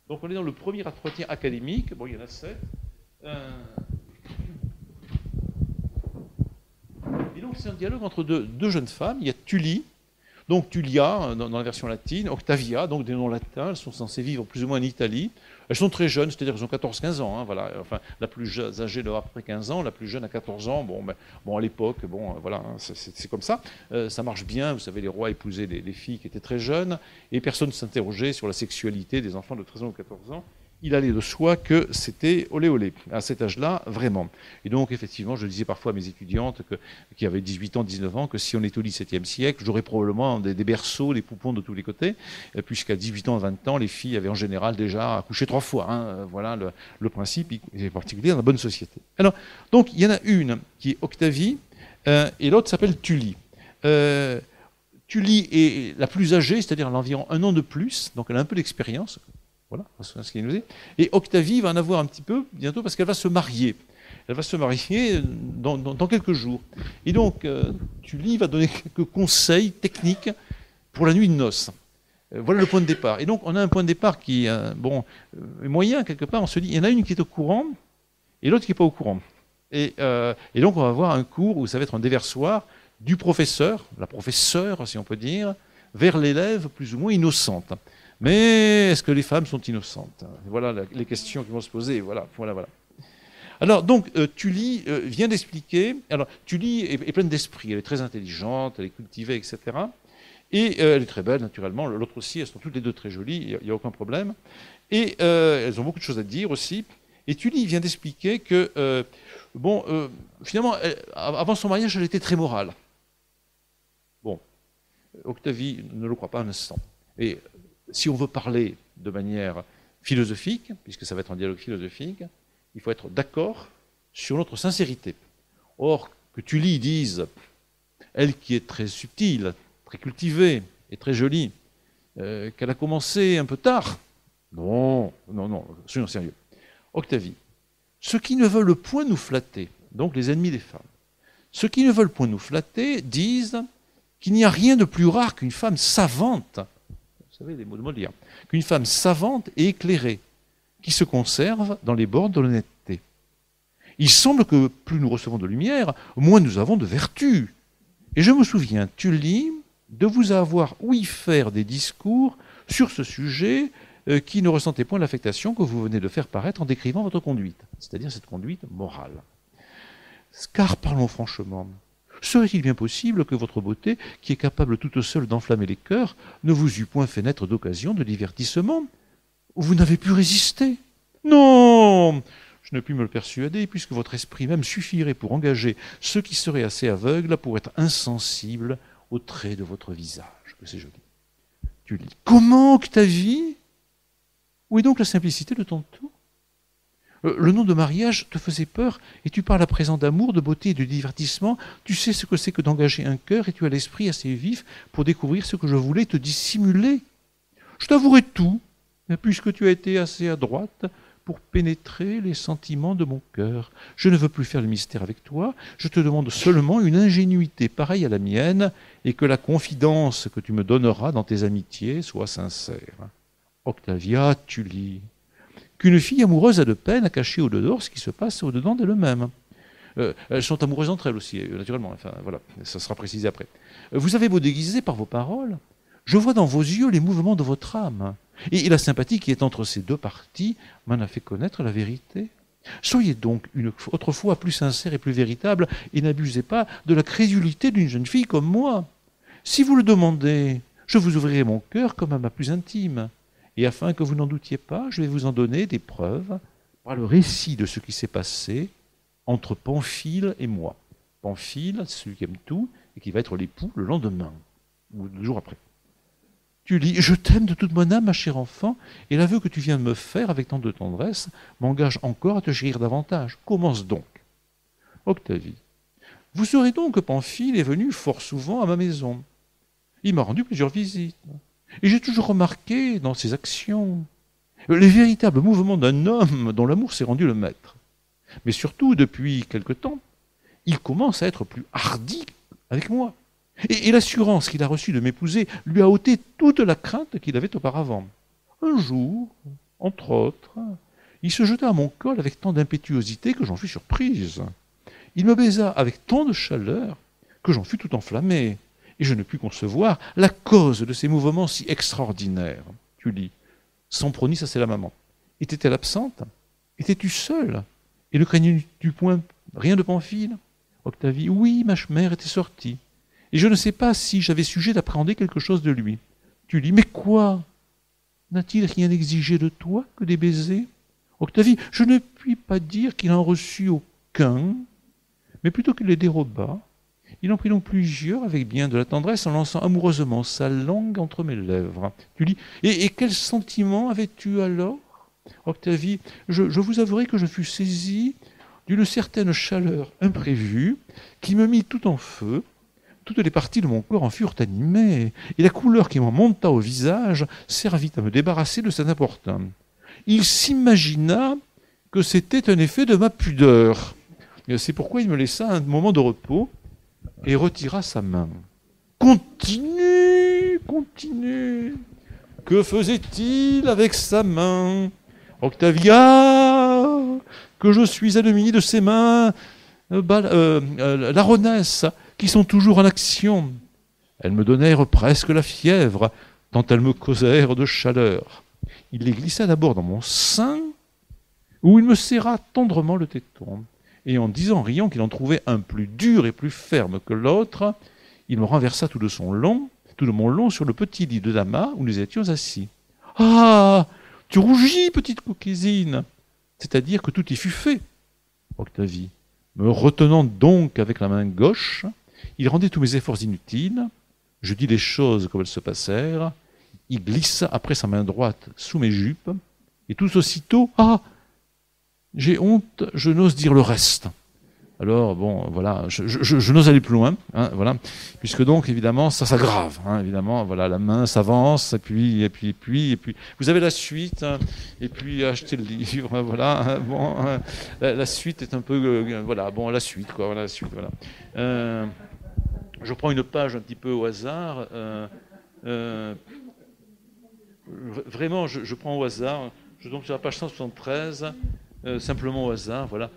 Donc on est dans le premier entretien académique. Bon, il y en a 7. Et donc c'est un dialogue entre deux jeunes femmes. Il y a Tullie, donc Tullia dans la version latine, Octavia, donc des noms latins. Elles sont censées vivre plus ou moins en Italie. Elles sont très jeunes, c'est-à-dire qu'elles ont 14-15 ans. Hein, voilà. Enfin, la plus âgée doit avoir à peu près 15 ans, la plus jeune à 14 ans. Bon, à l'époque, bon, voilà, hein, c'est comme ça. Ça marche bien. Vous savez, les rois épousaient des filles qui étaient très jeunes, et personne ne s'interrogeait sur la sexualité des enfants de 13 ans ou 14 ans. Il allait de soi que c'était olé olé, à cet âge-là, vraiment. Et donc, effectivement, je disais parfois à mes étudiantes qui avaient 18 ans, 19 ans, que si on était au XVIIe siècle, j'aurais probablement des berceaux, des poupons de tous les côtés, puisqu'à 18 ans, 20 ans, les filles avaient en général déjà accouché 3 fois. Hein. Voilà le principe, et en particulier dans la bonne société. Alors, donc, il y en a une qui est Octavie, et l'autre s'appelle Tullie. Tullie est la plus âgée, c'est-à-dire elle a environ 1 an de plus, donc elle a un peu d'expérience. Voilà, c'est ce qu'il nous dit. Et Octavie va en avoir un petit peu bientôt parce qu'elle va se marier. Elle va se marier dans quelques jours. Et donc, Tullie va donner quelques conseils techniques pour la nuit de noces. Voilà le point de départ. Et donc, on a un point de départ qui est moyen, quelque part. On se dit, il y en a une qui est au courant et l'autre qui n'est pas au courant. Et donc, on va avoir un cours où ça va être un déversoir du professeur, la professeure, si on peut dire, vers l'élève plus ou moins innocente. Mais est-ce que les femmes sont innocentes? Voilà les questions qui vont se poser. Voilà. Alors, donc, Tullie vient d'expliquer. Alors, Tullie est pleine d'esprit. Elle est très intelligente, elle est cultivée, etc. Et elle est très belle, naturellement. L'autre aussi, elles sont toutes les deux très jolies, il n'y a aucun problème. Et elles ont beaucoup de choses à dire aussi. Et Tullie vient d'expliquer que, finalement, avant son mariage, elle était très morale. Bon, Octavie ne le croit pas un instant. Et si on veut parler de manière philosophique, puisque ça va être un dialogue philosophique, il faut être d'accord sur notre sincérité. Or, que Tullie dise, elle qui est très subtile, très cultivée et très jolie, qu'elle a commencé un peu tard, non, soyons sérieux. Octavie, ceux qui ne veulent point nous flatter, donc les ennemis des femmes, ceux qui ne veulent point nous flatter disent qu'il n'y a rien de plus rare qu'une femme savante, vous savez, les mots de Molière, qu'une femme savante et éclairée, qui se conserve dans les bornes de l'honnêteté. Il semble que plus nous recevons de lumière, moins nous avons de vertu. Et je me souviens, Tullie, de vous avoir ouï faire des discours sur ce sujet qui ne ressentaient point l'affectation que vous venez de faire paraître en décrivant votre conduite, c'est-à-dire cette conduite morale. Car parlons franchement, serait-il bien possible que votre beauté, qui est capable toute seule d'enflammer les cœurs, ne vous eût point fait naître d'occasion de divertissement? Vous n'avez pu résister? Non, je ne puis me le persuader, puisque votre esprit même suffirait pour engager ceux qui seraient assez aveugles pour être insensibles aux traits de votre visage. Que c'est joli. Tu lis. Comment, Octavie? Où est donc la simplicité de ton tour? Le nom de mariage te faisait peur et tu parles à présent d'amour, de beauté et de divertissement. Tu sais ce que c'est que d'engager un cœur et tu as l'esprit assez vif pour découvrir ce que je voulais te dissimuler. Je t'avouerai tout, puisque tu as été assez adroite pour pénétrer les sentiments de mon cœur. Je ne veux plus faire le mystère avec toi, je te demande seulement une ingénuité pareille à la mienne et que la confidence que tu me donneras dans tes amitiés soit sincère. Octavia, tu lis qu'une fille amoureuse a de peine à cacher au-dedans ce qui se passe au-dedans d'elle-même. Elles sont amoureuses entre elles aussi, naturellement. Enfin, voilà, ça sera précisé après. Vous avez beau déguiser par vos paroles, je vois dans vos yeux les mouvements de votre âme. Et la sympathie qui est entre ces deux parties m'en a fait connaître la vérité. Soyez donc une autre fois plus sincère et plus véritable, et n'abusez pas de la crédulité d'une jeune fille comme moi. Si vous le demandez, je vous ouvrirai mon cœur comme à ma plus intime. Et afin que vous n'en doutiez pas, je vais vous en donner des preuves par le récit de ce qui s'est passé entre Pamphile et moi. Pamphile, c'est celui qui aime tout et qui va être l'époux le lendemain, ou le jour après. Tu lis « Je t'aime de toute mon âme, ma chère enfant, et l'aveu que tu viens de me faire avec tant de tendresse m'engage encore à te chérir davantage. Commence donc. » Octavie. Vous saurez donc que Pamphile est venu fort souvent à ma maison. Il m'a rendu plusieurs visites. Et j'ai toujours remarqué dans ses actions les véritables mouvements d'un homme dont l'amour s'est rendu le maître. Mais surtout, depuis quelque temps, il commence à être plus hardi avec moi. Et l'assurance qu'il a reçue de m'épouser lui a ôté toute la crainte qu'il avait auparavant. Un jour, entre autres, il se jeta à mon col avec tant d'impétuosité que j'en fus surprise. Il me baisa avec tant de chaleur que j'en fus tout enflammé. Et je ne pus concevoir la cause de ces mouvements si extraordinaires. Tu lis. Sempronie, ça c'est la maman. Était-elle absente? Étais-tu seule? Et ne craignais-tu point rien de Pamphile? Octavie. Oui, ma mère était sortie. Et je ne sais pas si j'avais sujet d'appréhender quelque chose de lui. Tu lis. Mais quoi? N'a-t-il rien exigé de toi que des baisers? Octavie. Je ne puis pas dire qu'il en reçut aucun, mais plutôt qu'il les déroba. Il en prit donc plusieurs avec bien de la tendresse en lançant amoureusement sa langue entre mes lèvres. Tu lis. Et quel sentiment avais-tu alors? Octavie, je vous avouerai que je fus saisi d'une certaine chaleur imprévue qui me mit tout en feu. Toutes les parties de mon corps en furent animées, et la couleur qui m'en monta au visage servit à me débarrasser de cet importun. Il s'imagina que c'était un effet de ma pudeur. C'est pourquoi il me laissa un moment de repos et retira sa main. Continue, continue. Que faisait-il avec sa main? Octavia, que je suis ennemi de ses mains larronesses, qui sont toujours en action. Elles me donnèrent presque la fièvre, tant elles me causèrent de chaleur. Il les glissa d'abord dans mon sein, où il me serra tendrement le téton. Et en disant, riant, qu'il en trouvait un plus dur et plus ferme que l'autre, il me renversa tout de mon long sur le petit lit de damas où nous étions assis. « Ah, tu rougis, petite coquisine !» C'est-à-dire que tout y fut fait. Octavie, me retenant donc avec la main gauche, il rendait tous mes efforts inutiles. Je dis les choses comme elles se passèrent. Il glissa après sa main droite sous mes jupes, et tout aussitôt, « Ah, j'ai honte, je n'ose dire le reste. » Alors, bon, voilà, je n'ose aller plus loin, hein, voilà, puisque donc, évidemment, ça s'aggrave, hein, évidemment, voilà, la main s'avance, et puis, vous avez la suite, hein, et puis achetez le livre, voilà, hein, bon, hein, la suite est un peu, voilà, bon, la suite, quoi, voilà, la suite, voilà. Je prends une page un petit peu au hasard, vraiment, je prends au hasard, je tombe sur la page 173, simplement au hasard, voilà.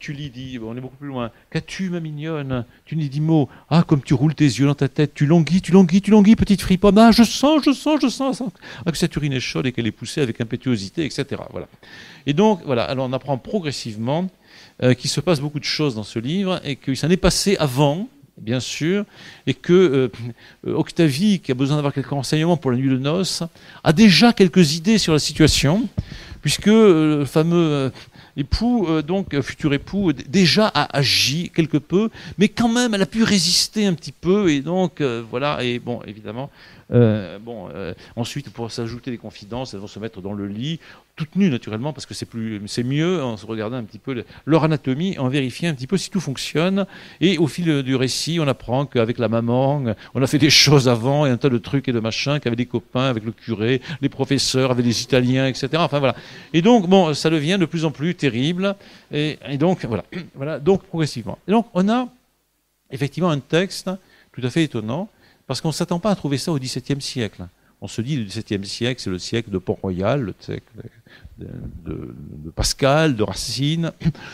Tu lis, dit, bon, on est beaucoup plus loin. Qu'as-tu, ma mignonne? Tu n'y dis mot. Ah, comme tu roules tes yeux dans ta tête, tu languis, petite friponne. Ah, je sens que cette urine est chaude et qu'elle est poussée avec impétuosité, etc. Voilà. Et donc, voilà, alors on apprend progressivement qu'il se passe beaucoup de choses dans ce livre et qu'il s'en est passé avant, bien sûr, et que Octavie, qui a besoin d'avoir quelques renseignements pour la nuit de noces, a déjà quelques idées sur la situation, puisque le fameux époux, donc futur époux, déjà a agi quelque peu, mais quand même elle a pu résister un petit peu, et donc voilà, et bon, évidemment, ensuite pour s'ajouter des confidences, elles vont se mettre dans le lit, toutes nues naturellement, parce que c'est mieux en se regardant un petit peu leur anatomie, en vérifiant un petit peu si tout fonctionne. Et au fil du récit, on apprend qu'avec la maman, on a fait des choses avant, et un tas de trucs et de machins, qu'avec des copains, avec le curé, les professeurs, avec les Italiens, etc. Enfin voilà. Et donc, bon, ça devient de plus en plus terrible. Et donc, voilà. Voilà, donc progressivement. Et donc, on a effectivement un texte tout à fait étonnant, parce qu'on ne s'attend pas à trouver ça au XVIIe siècle. On se dit le XVIIe siècle, c'est le siècle de Port-Royal, le siècle de Pascal, de Racine,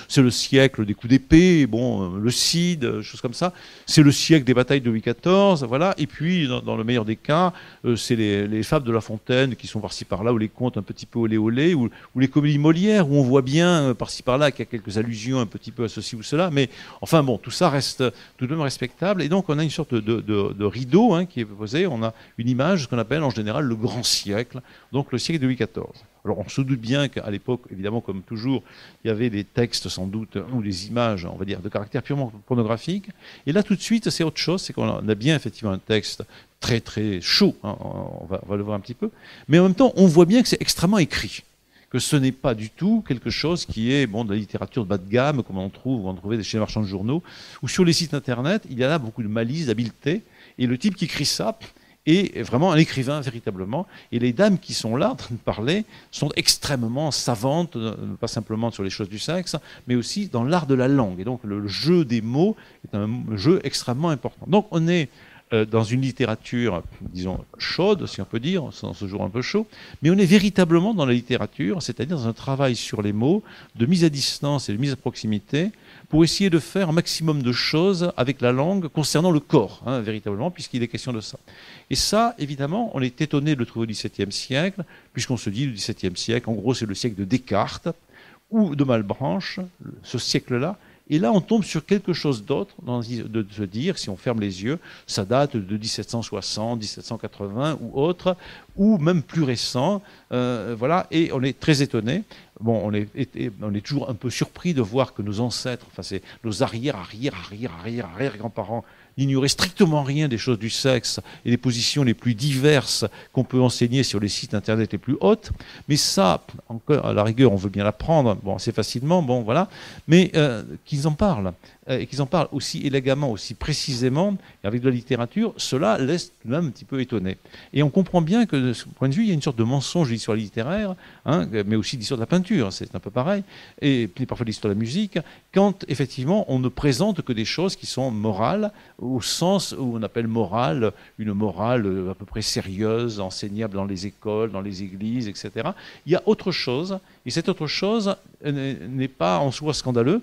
c'est le siècle des coups d'épée, bon, le Cid, choses comme ça, c'est le siècle des batailles de Louis XIV, voilà, et puis dans le meilleur des cas, c'est les fables de La Fontaine qui sont par-ci par-là, ou les contes un petit peu olé olé, ou les comédies Molière, où on voit bien par-ci par-là qu'il y a quelques allusions un petit peu à ceci ou cela, mais enfin bon, tout ça reste tout de même respectable, et donc on a une sorte de rideau qui est posé, on a une image, ce qu'on appelle en général le grand siècle, donc le siècle de Louis XIV. Alors on se doute bien qu'à l'époque, évidemment, comme toujours, il y avait des textes sans doute, ou des images, on va dire, de caractère purement pornographique. Et là, tout de suite, c'est autre chose, c'est qu'on a bien effectivement un texte très très chaud, on va le voir un petit peu, mais en même temps, on voit bien que c'est extrêmement écrit, que ce n'est pas du tout quelque chose qui est de la littérature de bas de gamme, comme on trouvait chez les marchands de journaux, ou sur les sites internet, il y a là beaucoup de malice, d'habileté, et le type qui écrit ça, et vraiment un écrivain véritablement. Et les dames qui sont là en train de parler sont extrêmement savantes, pas simplement sur les choses du sexe, mais aussi dans l'art de la langue. Et donc le jeu des mots est un jeu extrêmement important. Donc on est dans une littérature, disons, chaude, si on peut dire, dans ce jour un peu chaud, mais on est véritablement dans la littérature, c'est-à-dire dans un travail sur les mots, de mise à distance et de mise à proximité, pour essayer de faire un maximum de choses avec la langue concernant le corps, véritablement, puisqu'il est question de ça. Et ça, évidemment, on est étonné de le trouver au XVIIe siècle, puisqu'on se dit le XVIIe siècle, en gros, c'est le siècle de Descartes ou de Malebranche, ce siècle-là. Et là, on tombe sur quelque chose d'autre, de se dire, si on ferme les yeux, ça date de 1760, 1780 ou autre, ou même plus récent. Voilà, et on est très étonné. Bon, on est toujours un peu surpris de voir que nos ancêtres, enfin, c'est nos arrière-grands-parents, n'ignoraient strictement rien des choses du sexe et des positions les plus diverses qu'on peut enseigner sur les sites internet les plus hautes. Mais ça, encore, à la rigueur, on veut bien l'apprendre, bon, assez facilement, bon, voilà. Mais qu'ils en parlent, et qu'ils en parlent aussi élégamment, aussi précisément, et avec de la littérature, cela laisse tout de même un petit peu étonné. Et on comprend bien que, de ce point de vue, il y a une sorte de mensonge de l'histoire littéraire, mais aussi d'histoire de la peinture, c'est un peu pareil, et parfois de l'histoire de la musique, quand, effectivement, on ne présente que des choses qui sont morales, au sens où on appelle morale, une morale à peu près sérieuse, enseignable dans les écoles, dans les églises, etc. Il y a autre chose, et cette autre chose n'est pas en soi scandaleux,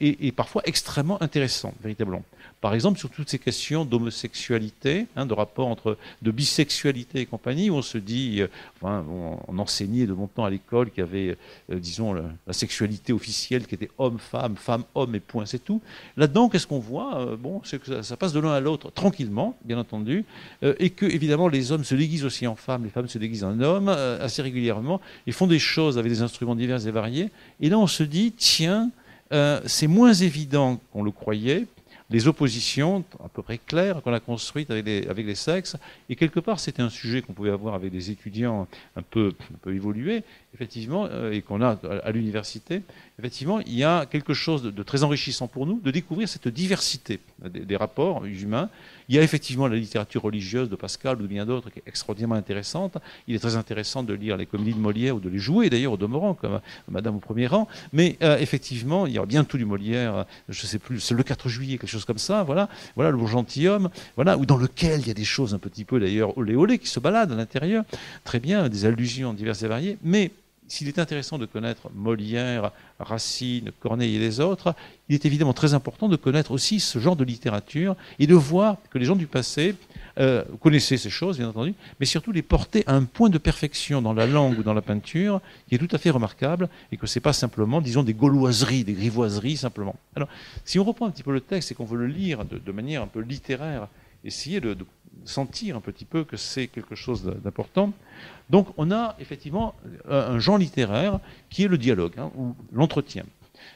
et parfois extrêmement intéressant, véritablement. Par exemple, sur toutes ces questions d'homosexualité, de rapport de bisexualité et compagnie, où on se dit, on enseignait de mon temps à l'école qu'il y avait, disons, la sexualité officielle qui était homme-femme, femme-homme et point, c'est tout. Là-dedans, qu'est-ce qu'on voit? Bon, c'est que ça passe de l'un à l'autre tranquillement, bien entendu, et que, évidemment, les hommes se déguisent aussi en femmes, les femmes se déguisent en hommes assez régulièrement, ils font des choses avec des instruments divers et variés, et là, on se dit, tiens, c'est moins évident qu'on le croyait, les oppositions à peu près claires qu'on a construites avec les sexes. Et quelque part, c'était un sujet qu'on pouvait avoir avec des étudiants un peu évolués, effectivement, et qu'on a à l'université. Effectivement, il y a quelque chose de très enrichissant pour nous de découvrir cette diversité des rapports humains. Il y a effectivement la littérature religieuse de Pascal ou de bien d'autres qui est extraordinairement intéressante. Il est très intéressant de lire les comédies de Molière ou de les jouer d'ailleurs au demeurant, comme Madame au premier rang. Mais effectivement, il y a bien tout du Molière, je ne sais plus, c'est le 4 juillet, quelque chose comme ça, voilà le gentilhomme, voilà, ou dans lequel il y a des choses un petit peu d'ailleurs olé olé qui se baladent à l'intérieur, très bien, des allusions diverses et variées, mais s'il est intéressant de connaître Molière, Racine, Corneille et les autres, il est évidemment très important de connaître aussi ce genre de littérature et de voir que les gens du passé connaissaient ces choses, bien entendu, mais surtout les portaient à un point de perfection dans la langue ou dans la peinture qui est tout à fait remarquable et que ce n'est pas simplement, disons, des gauloiseries, des grivoiseries simplement. Alors, si on reprend un petit peu le texte et qu'on veut le lire de manière un peu littéraire, essayer de sentir un petit peu que c'est quelque chose d'important. Donc on a effectivement un genre littéraire qui est le dialogue, ou l'entretien.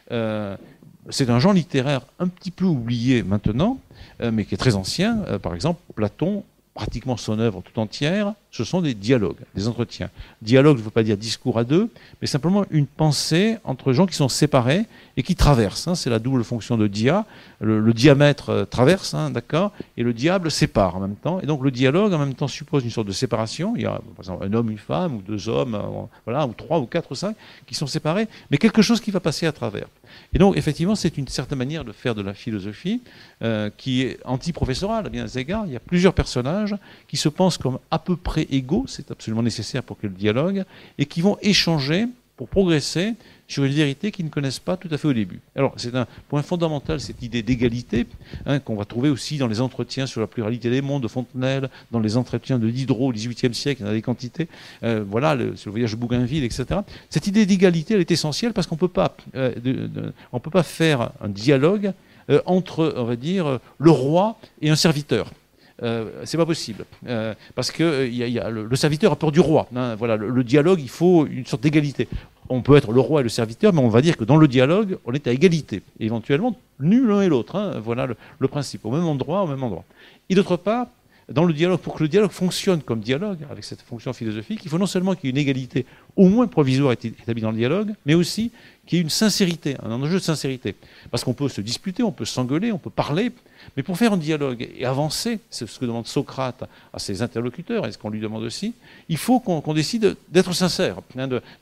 C'est un genre littéraire un petit peu oublié maintenant, mais qui est très ancien. Par exemple, Platon, pratiquement son œuvre tout entière, ce sont des dialogues, des entretiens. Dialogue ne veut pas dire discours à deux, mais simplement une pensée entre gens qui sont séparés et qui traversent. C'est la double fonction de dia. Le diamètre traverse, d'accord, et le diable sépare en même temps. Et donc le dialogue en même temps suppose une sorte de séparation. Il y a par exemple un homme, une femme, ou deux hommes, voilà, ou trois, ou quatre, ou cinq, qui sont séparés, mais quelque chose qui va passer à travers. Et donc effectivement, c'est une certaine manière de faire de la philosophie qui est anti-professorale à bien des égards. Il y a plusieurs personnages qui se pensent comme à peu près égaux, c'est absolument nécessaire pour qu'il y ait le dialogue, et qui vont échanger pour progresser sur une vérité qu'ils ne connaissent pas tout à fait au début. Alors, c'est un point fondamental, cette idée d'égalité, qu'on va trouver aussi dans les entretiens sur la pluralité des mondes de Fontenelle, dans les entretiens de Diderot au XVIIIe siècle, il y en a des quantités, voilà, sur le voyage de Bougainville, etc. Cette idée d'égalité, elle est essentielle parce qu'on peut pas faire un dialogue entre, on va dire, le roi et un serviteur. C'est pas possible parce que le serviteur a peur du roi. Voilà, le dialogue, il faut une sorte d'égalité. On peut être le roi et le serviteur, mais on va dire que dans le dialogue, on est à égalité, éventuellement nus l'un et l'autre. Voilà le principe, au même endroit, au même endroit. Et d'autre part, dans le dialogue, pour que le dialogue fonctionne comme dialogue, avec cette fonction philosophique, il faut non seulement qu'il y ait une égalité, au moins provisoire, établie dans le dialogue, mais aussi qu'il y ait une sincérité, un enjeu de sincérité. Parce qu'on peut se disputer, on peut s'engueuler, on peut parler, mais pour faire un dialogue et avancer, c'est ce que demande Socrate à ses interlocuteurs, et ce qu'on lui demande aussi, il faut qu'on décide d'être sincère,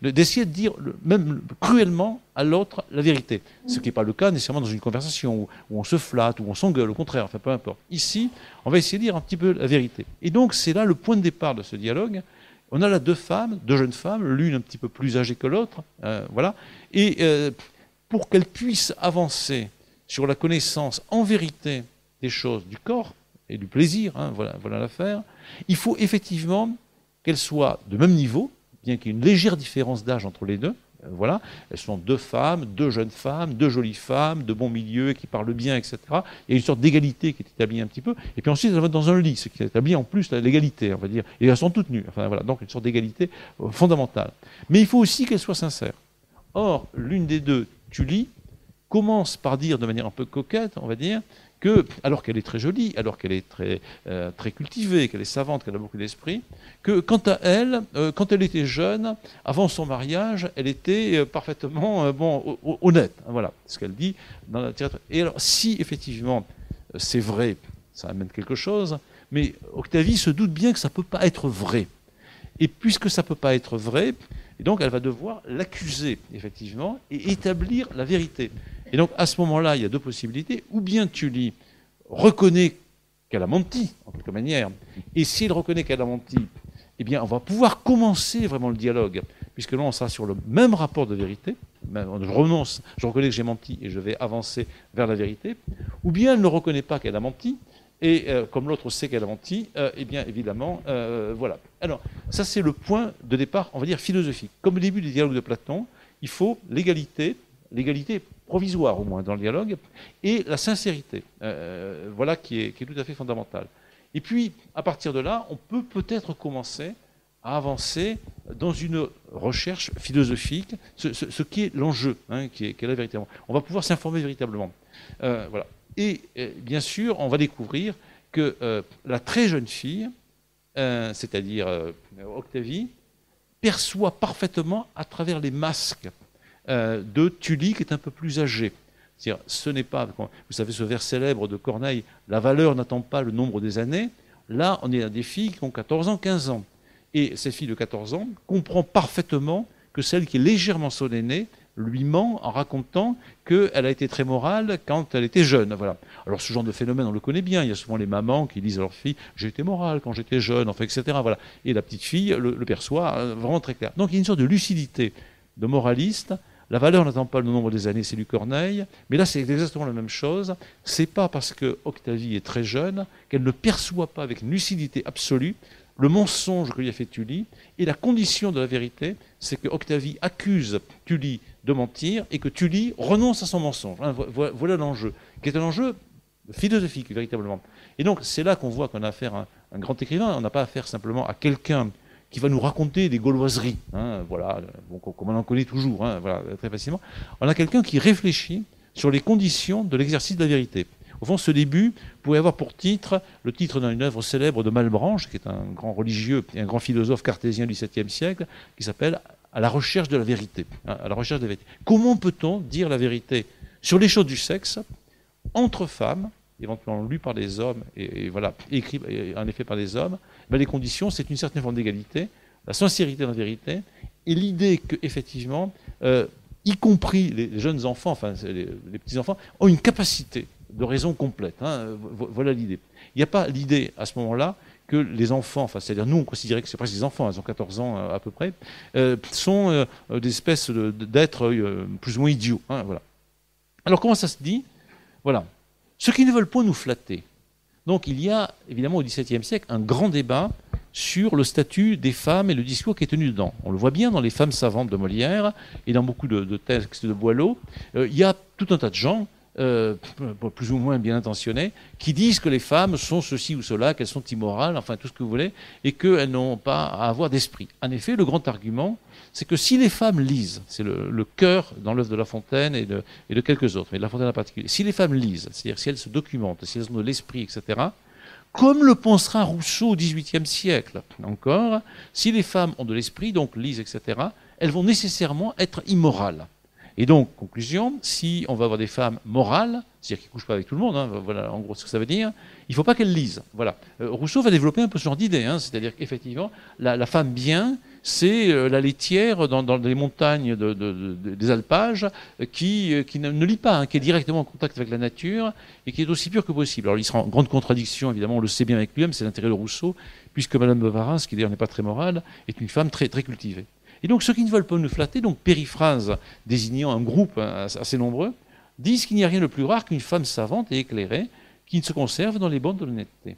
d'essayer de dire, même cruellement, à l'autre la vérité. Ce qui n'est pas le cas nécessairement dans une conversation où on se flatte, où on s'engueule, au contraire, enfin peu importe. Ici, on va essayer de dire un petit peu la vérité. Et donc, c'est là le point de départ de ce dialogue. On a là deux jeunes femmes, l'une un petit peu plus âgée que l'autre, voilà. Et pour qu'elles puissent avancer sur la connaissance en vérité des choses du corps et du plaisir, voilà l'affaire, il faut effectivement qu'elles soient de même niveau, bien qu'il y ait une légère différence d'âge entre les deux. Voilà, elles sont deux femmes, deux jeunes femmes, deux jolies femmes, de bon milieu, qui parlent bien, etc. Il y a une sorte d'égalité qui est établie un petit peu. Et puis ensuite, elles vont dans un lit, ce qui établit en plus l'égalité, on va dire. Et elles sont toutes nues. Enfin, voilà, donc une sorte d'égalité fondamentale. Mais il faut aussi qu'elles soient sincères. Or, l'une des deux, Tullie, commence par dire de manière un peu coquette, on va dire, que, alors qu'elle est très jolie, alors qu'elle est très cultivée, qu'elle est savante, qu'elle a beaucoup d'esprit, que quant à elle, quand elle était jeune, avant son mariage, elle était parfaitement honnête. Voilà ce qu'elle dit dans la littérature. Et alors, si effectivement c'est vrai, ça amène quelque chose, mais Octavie se doute bien que ça ne peut pas être vrai. Et puisque ça ne peut pas être vrai, et donc elle va devoir l'accuser, effectivement, et établir la vérité. Et donc, à ce moment-là, il y a deux possibilités. Ou bien Tullie reconnaît qu'elle a menti, en quelque manière. Et s'il reconnaît qu'elle a menti, eh bien, on va pouvoir commencer vraiment le dialogue, puisque là, on sera sur le même rapport de vérité. Je renonce, je reconnais que j'ai menti et je vais avancer vers la vérité. Ou bien elle ne reconnaît pas qu'elle a menti, et comme l'autre sait qu'elle a menti, eh bien, évidemment, voilà. Alors, ça, c'est le point de départ, on va dire, philosophique. Comme au début du dialogue de Platon, il faut l'égalité provisoire au moins dans le dialogue, et la sincérité, voilà qui est tout à fait fondamentale. Et puis, à partir de là, on peut peut-être commencer à avancer dans une recherche philosophique, ce qui est l'enjeu, qui est là véritablement. On va pouvoir s'informer véritablement. Voilà. Et bien sûr, on va découvrir que la très jeune fille, c'est-à-dire Octavie, perçoit parfaitement à travers les masques de Tullie qui est un peu plus âgée. C'est-à-dire, ce n'est pas, vous savez ce vers célèbre de Corneille, la valeur n'attend pas le nombre des années. Là, on est à des filles qui ont 14 ans, 15 ans. Et cette fille de 14 ans comprend parfaitement que celle qui est légèrement son aînée lui ment en racontant qu'elle a été très morale quand elle était jeune. Voilà. Alors ce genre de phénomène, on le connaît bien. Il y a souvent les mamans qui disent à leur fille « j'ai été morale quand j'étais jeune », enfin, etc. Voilà. Et la petite fille le perçoit vraiment très clair. Donc il y a une sorte de lucidité de moraliste. La valeur n'attend pas le nombre des années, c'est du Corneille, mais là c'est exactement la même chose. C'est pas parce que Octavie est très jeune qu'elle ne perçoit pas avec une lucidité absolue le mensonge que lui a fait Tullie, et la condition de la vérité, c'est que Octavie accuse Tullie de mentir et que Tullie renonce à son mensonge. Voilà l'enjeu, qui est un enjeu philosophique véritablement. Et donc c'est là qu'on voit qu'on a affaire à un grand écrivain. On n'a pas affaire simplement à quelqu'un qui va nous raconter des gauloiseries, voilà, comme on en connaît toujours, voilà, très facilement. On a quelqu'un qui réfléchit sur les conditions de l'exercice de la vérité. Au fond, ce début pourrait avoir pour titre le titre d'une œuvre célèbre de Malebranche, qui est un grand religieux et un grand philosophe cartésien du XVIIe siècle, qui s'appelle « À la recherche de la vérité ». À la recherche de la vérité. Comment peut-on dire la vérité sur les choses du sexe entre femmes, éventuellement lues par des hommes et voilà, écrites en effet par des hommes? Les conditions, c'est une certaine forme d'égalité, la sincérité dans la vérité, et l'idée qu'effectivement, y compris les jeunes enfants, enfin les petits-enfants, ont une capacité de raison complète. Voilà l'idée. Il n'y a pas l'idée à ce moment-là que les enfants, enfin, c'est-à-dire nous on considérait que c'est presque des enfants, ils ont 14 ans à peu près, sont des espèces d'êtres plus ou moins idiots. Voilà. Alors comment ça se dit? Voilà. Ceux qui ne veulent pas nous flatter. Donc il y a évidemment au XVIIe siècle un grand débat sur le statut des femmes et le discours qui est tenu dedans. On le voit bien dans les femmes savantes de Molière et dans beaucoup de textes de Boileau. Il y a tout un tas de gens, plus ou moins bien intentionnés, qui disent que les femmes sont ceci ou cela, qu'elles sont immorales, enfin tout ce que vous voulez, et qu'elles n'ont pas à avoir d'esprit. En effet, le grand argument, c'est que si les femmes lisent, c'est le cœur dans l'œuvre de La Fontaine et de quelques autres, mais de La Fontaine en particulier, si les femmes lisent, c'est-à-dire si elles se documentent, si elles ont de l'esprit, etc., comme le pensera Rousseau au XVIIIe siècle encore, si les femmes ont de l'esprit, donc lisent, etc., elles vont nécessairement être immorales. Et donc, conclusion, si on va avoir des femmes morales, c'est-à-dire qui ne couchent pas avec tout le monde, voilà en gros ce que ça veut dire, il ne faut pas qu'elles lisent. Voilà. Rousseau va développer un peu ce genre d'idée, c'est-à-dire qu'effectivement, la femme bien, c'est la laitière dans les montagnes des alpages qui ne lit pas, qui est directement en contact avec la nature et qui est aussi pure que possible. Alors il sera en grande contradiction, évidemment, on le sait bien avec lui-même, c'est l'intérêt de Rousseau, puisque Madame Bavarin, ce qui d'ailleurs n'est pas très morale, est une femme très, très cultivée. Et donc ceux qui ne veulent pas nous flatter, donc périphrase désignant un groupe assez nombreux, disent qu'il n'y a rien de plus rare qu'une femme savante et éclairée qui ne se conserve dans les bornes de l'honnêteté.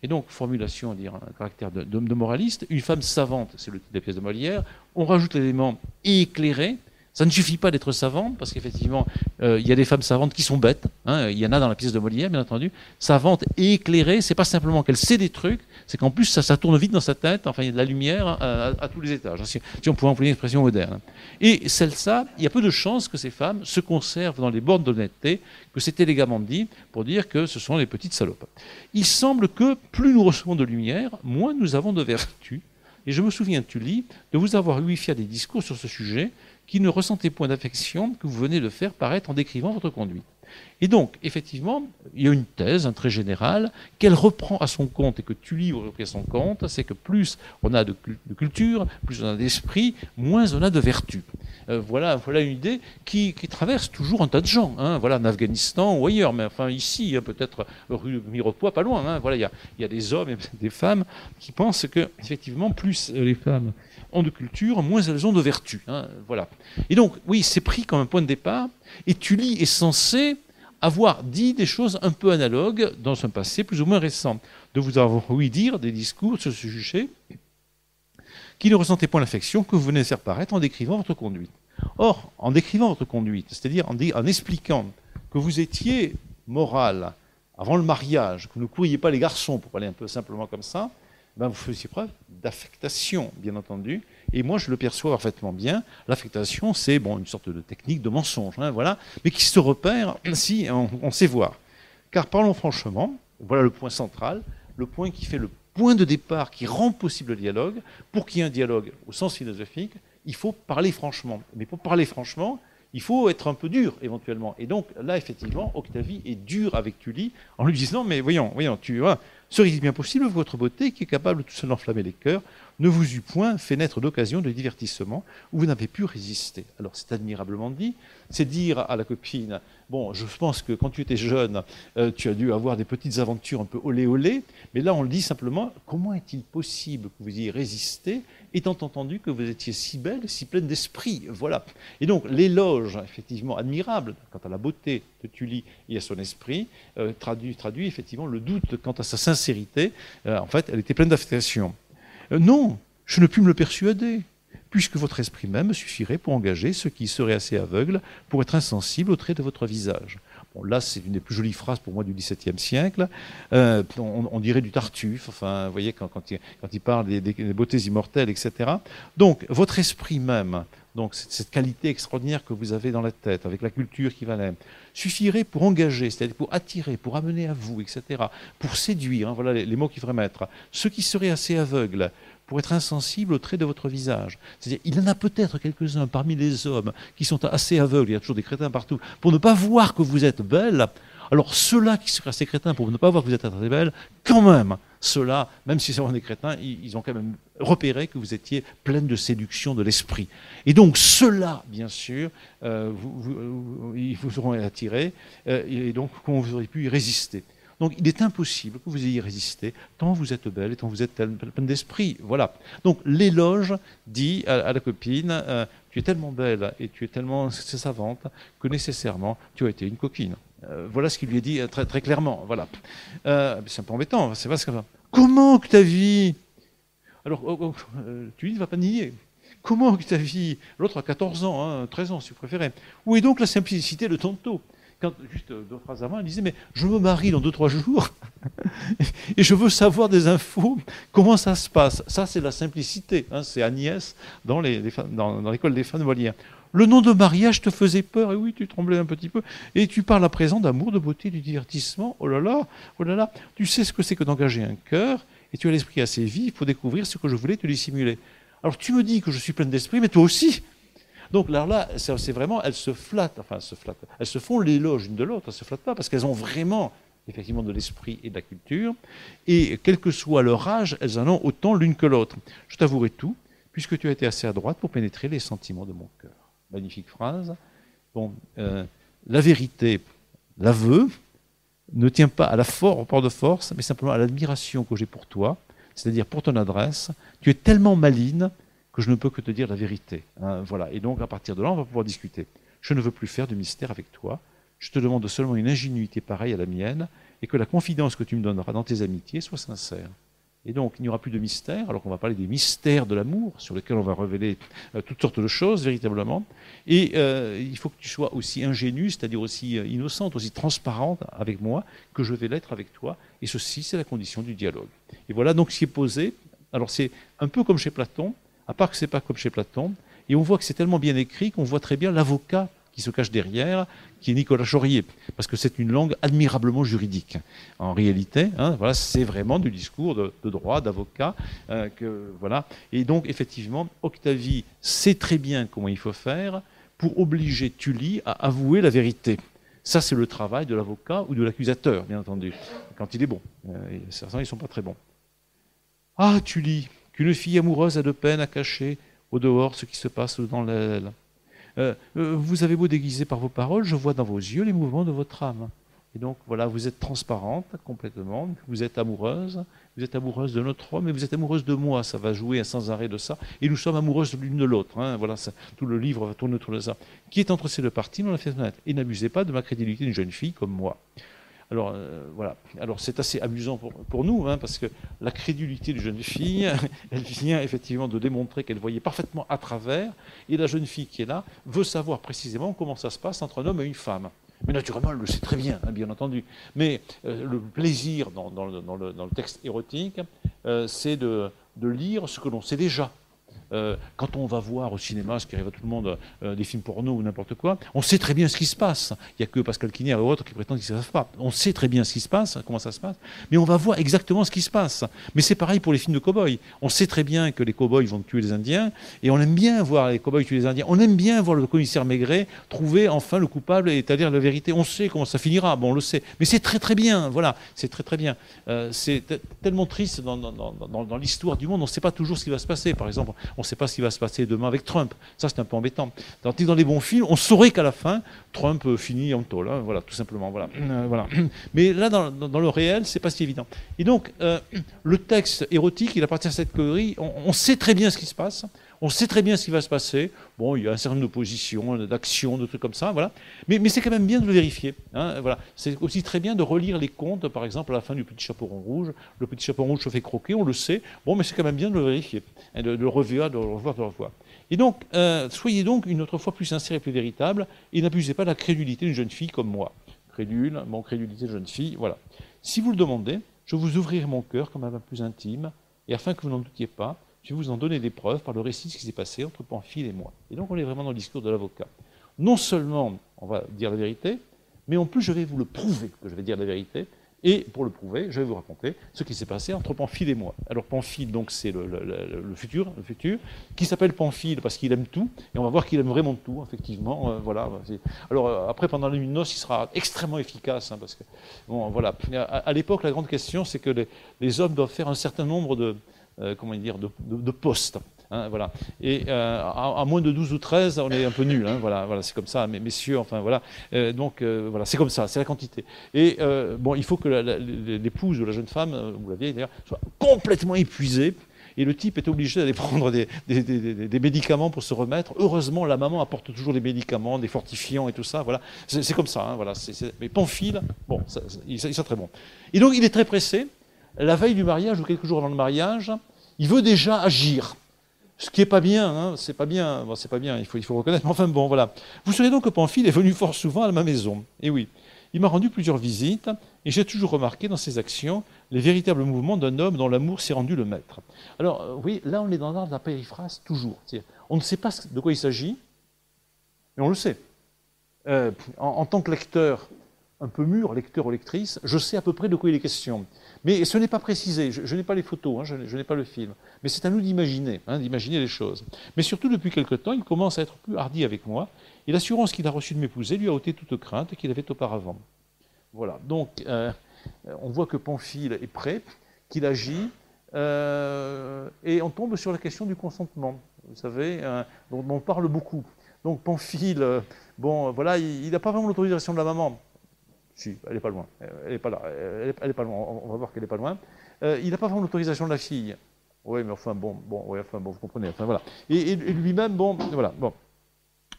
Et donc, formulation, à dire, un caractère de moraliste, une femme savante, c'est le titre de la pièce de Molière, on rajoute l'élément éclairé. Ça ne suffit pas d'être savante, parce qu'effectivement, il y a des femmes savantes qui sont bêtes. Il y en a dans la pièce de Molière, bien entendu. Savante et éclairée, c'est pas simplement qu'elle sait des trucs, c'est qu'en plus, ça tourne vite dans sa tête. Enfin, il y a de la lumière à tous les étages, si on pouvait employer une expression moderne. Et celle-là, il y a peu de chances que ces femmes se conservent dans les bornes d'honnêteté, que c'est élégamment dit, pour dire que ce sont les petites salopes. Il semble que plus nous recevons de lumière, moins nous avons de vertu. Et je me souviens, Tully, de vous avoir eu faire des discours sur ce sujet, qui ne ressentez point d'affection que vous venez de faire paraître en décrivant votre conduite. Et donc, effectivement, il y a une thèse très générale qu'elle reprend à son compte et que Tully aurait repris à son compte, c'est que plus on a de culture, plus on a d'esprit, moins on a de vertu. Voilà une idée qui traverse toujours un tas de gens, voilà, en Afghanistan ou ailleurs, mais enfin ici, peut-être rue Mirepoix, pas loin, voilà, il y a des hommes et des femmes qui pensent que, effectivement, plus les femmes ont de culture, moins elles ont de vertu. Voilà. Et donc, oui, c'est pris comme un point de départ, et Tully est censé avoir dit des choses un peu analogues dans un passé plus ou moins récent, de vous avoir ouï dire des discours sur ce sujet qui ne ressentaient point l'affection que vous venez de faire paraître en décrivant votre conduite. Or, en décrivant votre conduite, c'est-à-dire en expliquant que vous étiez moral avant le mariage, que vous ne courriez pas les garçons, pour parler un peu simplement comme ça, vous faisiez preuve d'affectation, bien entendu. Et moi, je le perçois parfaitement bien. L'affectation, c'est une sorte de technique de mensonge, voilà, mais qui se repère si on sait voir. Car parlons franchement, voilà le point central, le point qui fait le point de départ, qui rend possible le dialogue. Pour qu'il y ait un dialogue au sens philosophique, il faut parler franchement. Mais pour parler franchement, il faut être un peu dur, éventuellement. Et donc, là, effectivement, Octavie est dure avec Tully, en lui disant, mais voyons, tu vois, serait-il bien possible que votre beauté, qui est capable tout seul d'enflammer les cœurs, ne vous eût point fait naître d'occasion de divertissement où vous n'avez pu résister? Alors, c'est admirablement dit. C'est dire à la copine, je pense que quand tu étais jeune, tu as dû avoir des petites aventures un peu olé olé, mais là, on le dit simplement, comment est-il possible que vous ayez résisté, étant entendu que vous étiez si belle, si pleine d'esprit? Voilà. Et donc, l'éloge, effectivement, admirable quant à la beauté de Tully et à son esprit, traduit effectivement le doute quant à sa sincérité. En fait, elle était pleine d'affectation. Non, je ne puis me le persuader, puisque votre esprit même suffirait pour engager ceux qui seraient assez aveugles pour être insensibles au trait de votre visage. Là, c'est une des plus jolies phrases pour moi du XVIIe siècle. On dirait du Tartuffe, enfin, vous voyez, quand il parle des beautés immortelles, etc. Donc, votre esprit même donc cette qualité extraordinaire que vous avez dans la tête, avec la culture qui va l'aimer, suffirait pour engager, c'est-à-dire pour attirer, pour amener à vous, etc., pour séduire, hein, voilà les mots qu'il faudrait mettre, ceux qui seraient assez aveugles pour être insensibles aux traits de votre visage. C'est-à-dire, il y en a peut-être quelques-uns parmi les hommes qui sont assez aveugles, il y a toujours des crétins partout, pour ne pas voir que vous êtes belle. Alors ceux-là qui seraient assez crétins pour ne pas voir que vous êtes très belle, quand même, ceux-là, même si sont des crétins, ils ont quand même repéré que vous étiez pleine de séduction de l'esprit. Et donc ceux-là, bien sûr, ils vous auront attiré, et donc comment vous aurez pu y résister. Donc il est impossible que vous ayez résisté tant vous êtes belle et tant vous êtes pleine d'esprit. Voilà. Donc l'éloge dit à la copine, tu es tellement belle et tu es tellement savante que nécessairement tu as été une coquine. Voilà ce qu'il lui est dit très, très clairement. Voilà. C'est un peu embêtant, c'est pas ce que ça va. Comment que ta vie... Alors, tu ne vas pas nier. Comment que ta vie... L'autre a 14 ans, hein, 13 ans si vous préférez. Où est donc la simplicité de Tonto? Quand, juste 2 phrases avant, elle disait, mais je me marie dans 2-3 jours et je veux savoir des infos, comment ça se passe. Ça, c'est la simplicité. Hein, c'est Agnès dans l'école des femmes de Molière. Le nom de mariage te faisait peur, et oui, tu tremblais un petit peu, et tu parles à présent d'amour, de beauté, du divertissement. Oh là là, tu sais ce que c'est que d'engager un cœur, et tu as l'esprit assez vif pour découvrir ce que je voulais te dissimuler. Alors tu me dis que je suis pleine d'esprit, mais toi aussi. Donc là, c'est vraiment, elles se flattent, elles se font l'éloge l'une de l'autre, elles ne se flattent pas, parce qu'elles ont vraiment, effectivement, de l'esprit et de la culture, et quel que soit leur âge, elles en ont autant l'une que l'autre. Je t'avouerai tout, puisque tu as été assez adroite pour pénétrer les sentiments de mon cœur. Magnifique phrase. Bon, la vérité, l'aveu, ne tient pas à au rapport de force, mais simplement à l'admiration que j'ai pour toi, c'est-à-dire pour ton adresse. Tu es tellement maligne que je ne peux que te dire la vérité. Hein, voilà. Et donc, à partir de là, on va pouvoir discuter. Je ne veux plus faire de mystère avec toi. Je te demande seulement une ingénuité pareille à la mienne et que la confidence que tu me donneras dans tes amitiés soit sincère. Et donc, il n'y aura plus de mystère, alors qu'on va parler des mystères de l'amour, sur lesquels on va révéler toutes sortes de choses, véritablement. Et il faut que tu sois aussi ingénue, c'est-à-dire aussi innocente, aussi transparente avec moi, que je vais l'être avec toi. Et ceci, c'est la condition du dialogue. Et voilà donc ce qui est posé. Alors, c'est un peu comme chez Platon, à part que ce n'est pas comme chez Platon. Et on voit que c'est tellement bien écrit qu'on voit très bien l'avocat qui se cache derrière, qui est Nicolas Chaurier, parce que c'est une langue admirablement juridique. En réalité, hein, voilà, c'est vraiment du discours de droit, d'avocat. Voilà. Et donc, effectivement, Octavie sait très bien comment il faut faire pour obliger Tullie à avouer la vérité. Ça, c'est le travail de l'avocat ou de l'accusateur, bien entendu, quand il est bon. Certains, ils ne sont pas très bons. Ah, Tullie, qu'une fille amoureuse a de peine à cacher au dehors ce qui se passe dans l'aile. Vous avez beau déguiser par vos paroles, je vois dans vos yeux les mouvements de votre âme. Et donc, voilà, vous êtes transparente complètement, vous êtes amoureuse de notre homme, et vous êtes amoureuse de moi, ça va jouer sans arrêt de ça, et nous sommes amoureuses l'une de l'autre. Hein, voilà, tout le livre va tourner autour de ça. Qui est entre ces deux parties, on l'a fait connaître. Et n'abusez pas de ma crédulité d'une jeune fille comme moi. Alors, voilà. Alors, c'est assez amusant pour nous, hein, parce que la crédulité d'une jeune fille, elle vient effectivement de démontrer qu'elle voyait parfaitement à travers, et la jeune fille qui est là veut savoir précisément comment ça se passe entre un homme et une femme. Mais naturellement, elle le sait très bien, hein, bien entendu. Mais le plaisir dans le texte érotique, c'est de lire ce que l'on sait déjà. Quand on va voir au cinéma, ce qui arrive à tout le monde, des films porno ou n'importe quoi, on sait très bien ce qui se passe. Il n'y a que Pascal Quignard et autres qui prétendent qu'ils ne savent pas. On sait très bien ce qui se passe, comment ça se passe, mais on va voir exactement ce qui se passe. Mais c'est pareil pour les films de cow-boys. On sait très bien que les cow-boys vont tuer les Indiens, et on aime bien voir les cow-boys tuer les Indiens. On aime bien voir le commissaire Maigret trouver enfin le coupable et établir la vérité. On sait comment ça finira, bon, on le sait. Mais c'est très très bien, voilà, c'est très très bien. C'est tellement triste dans l'histoire du monde, on ne sait pas toujours ce qui va se passer. Par exemple, on ne sait pas ce qui va se passer demain avec Trump. Ça, c'est un peu embêtant. Dans les bons films, on saurait qu'à la fin, Trump finit en tôle. Hein, voilà, tout simplement. Voilà. Voilà. Mais là, dans le réel, c'est pas si évident. Et donc, le texte érotique, il appartient à cette catégorie. On sait très bien ce qui se passe. On sait très bien ce qui va se passer. Bon, il y a un certain nombre d'oppositions, d'actions, de trucs comme ça, voilà. Mais c'est quand même bien de le vérifier. Hein, voilà. C'est aussi très bien de relire les contes, par exemple, à la fin du Petit Chaperon Rouge. Le Petit Chaperon Rouge se fait croquer, on le sait. Bon, mais c'est quand même bien de le vérifier, hein, de le revoir, de le revoir. Et donc, soyez donc une autre fois plus sincère et plus véritable, et n'abusez pas de la crédulité d'une jeune fille comme moi. Crédulité de jeune fille, voilà. Si vous le demandez, je vous ouvrirai mon cœur comme un peu plus intime, et afin que vous n'en doutiez pas, je vais vous en donner des preuves par le récit de ce qui s'est passé entre Pamphile et moi. Et donc on est vraiment dans le discours de l'avocat. Non seulement on va dire la vérité, mais en plus je vais vous le prouver que je vais dire la vérité. Et pour le prouver, je vais vous raconter ce qui s'est passé entre Pamphile et moi. Alors Pamphile, donc c'est le futur, qui s'appelle Pamphile parce qu'il aime tout, et on va voir qu'il aime vraiment tout, effectivement. Voilà. Alors après, pendant les noces, il sera extrêmement efficace, hein, parce que bon, voilà. À l'époque, la grande question, c'est que les hommes doivent faire un certain nombre de postes. Hein, voilà. Et à moins de 12 ou 13, on est un peu nul. Hein, voilà, c'est comme ça, mais messieurs, enfin voilà. Voilà, c'est comme ça, c'est la quantité. Et bon, il faut que l'épouse de la jeune femme, ou la vieille d'ailleurs, soit complètement épuisée. Et le type est obligé d'aller prendre des médicaments pour se remettre. Heureusement, la maman apporte toujours des médicaments, des fortifiants et tout ça. Voilà, c'est comme ça. Hein, voilà. Mais Pamphile, bon, il sera très bon. Et donc, il est très pressé. La veille du mariage ou quelques jours avant le mariage, il veut déjà agir. Ce qui n'est pas bien, hein, c'est pas bien, bon, c'est pas bien, il faut reconnaître, mais enfin bon, voilà. Vous savez donc que Pamphile est venu fort souvent à ma maison, et oui, il m'a rendu plusieurs visites, et j'ai toujours remarqué dans ses actions les véritables mouvements d'un homme dont l'amour s'est rendu le maître. Alors, oui, là on est dans l'art de la périphrase, toujours. On ne sait pas de quoi il s'agit, mais on le sait. En tant que lecteur, un peu mûr, lecteur ou lectrice, je sais à peu près de quoi il est question. Mais ce n'est pas précisé, je n'ai pas les photos, hein, je n'ai pas le film. Mais c'est à nous d'imaginer, hein, d'imaginer les choses. Mais surtout, depuis quelque temps, il commence à être plus hardi avec moi, et l'assurance qu'il a reçue de m'épouser lui a ôté toute crainte qu'il avait auparavant. Voilà, donc on voit que Pamphile est prêt, qu'il agit, et on tombe sur la question du consentement, vous savez, dont on parle beaucoup. Donc Pamphile, bon, voilà, il n'a pas vraiment l'autorisation de la maman. Si, elle n'est pas loin. Elle n'est pas là. Elle est pas loin. On va voir qu'elle n'est pas loin. Il n'a pas vraiment l'autorisation de la fille. Oui, mais enfin bon, vous comprenez. Enfin voilà. Et lui-même, bon, voilà. Bon.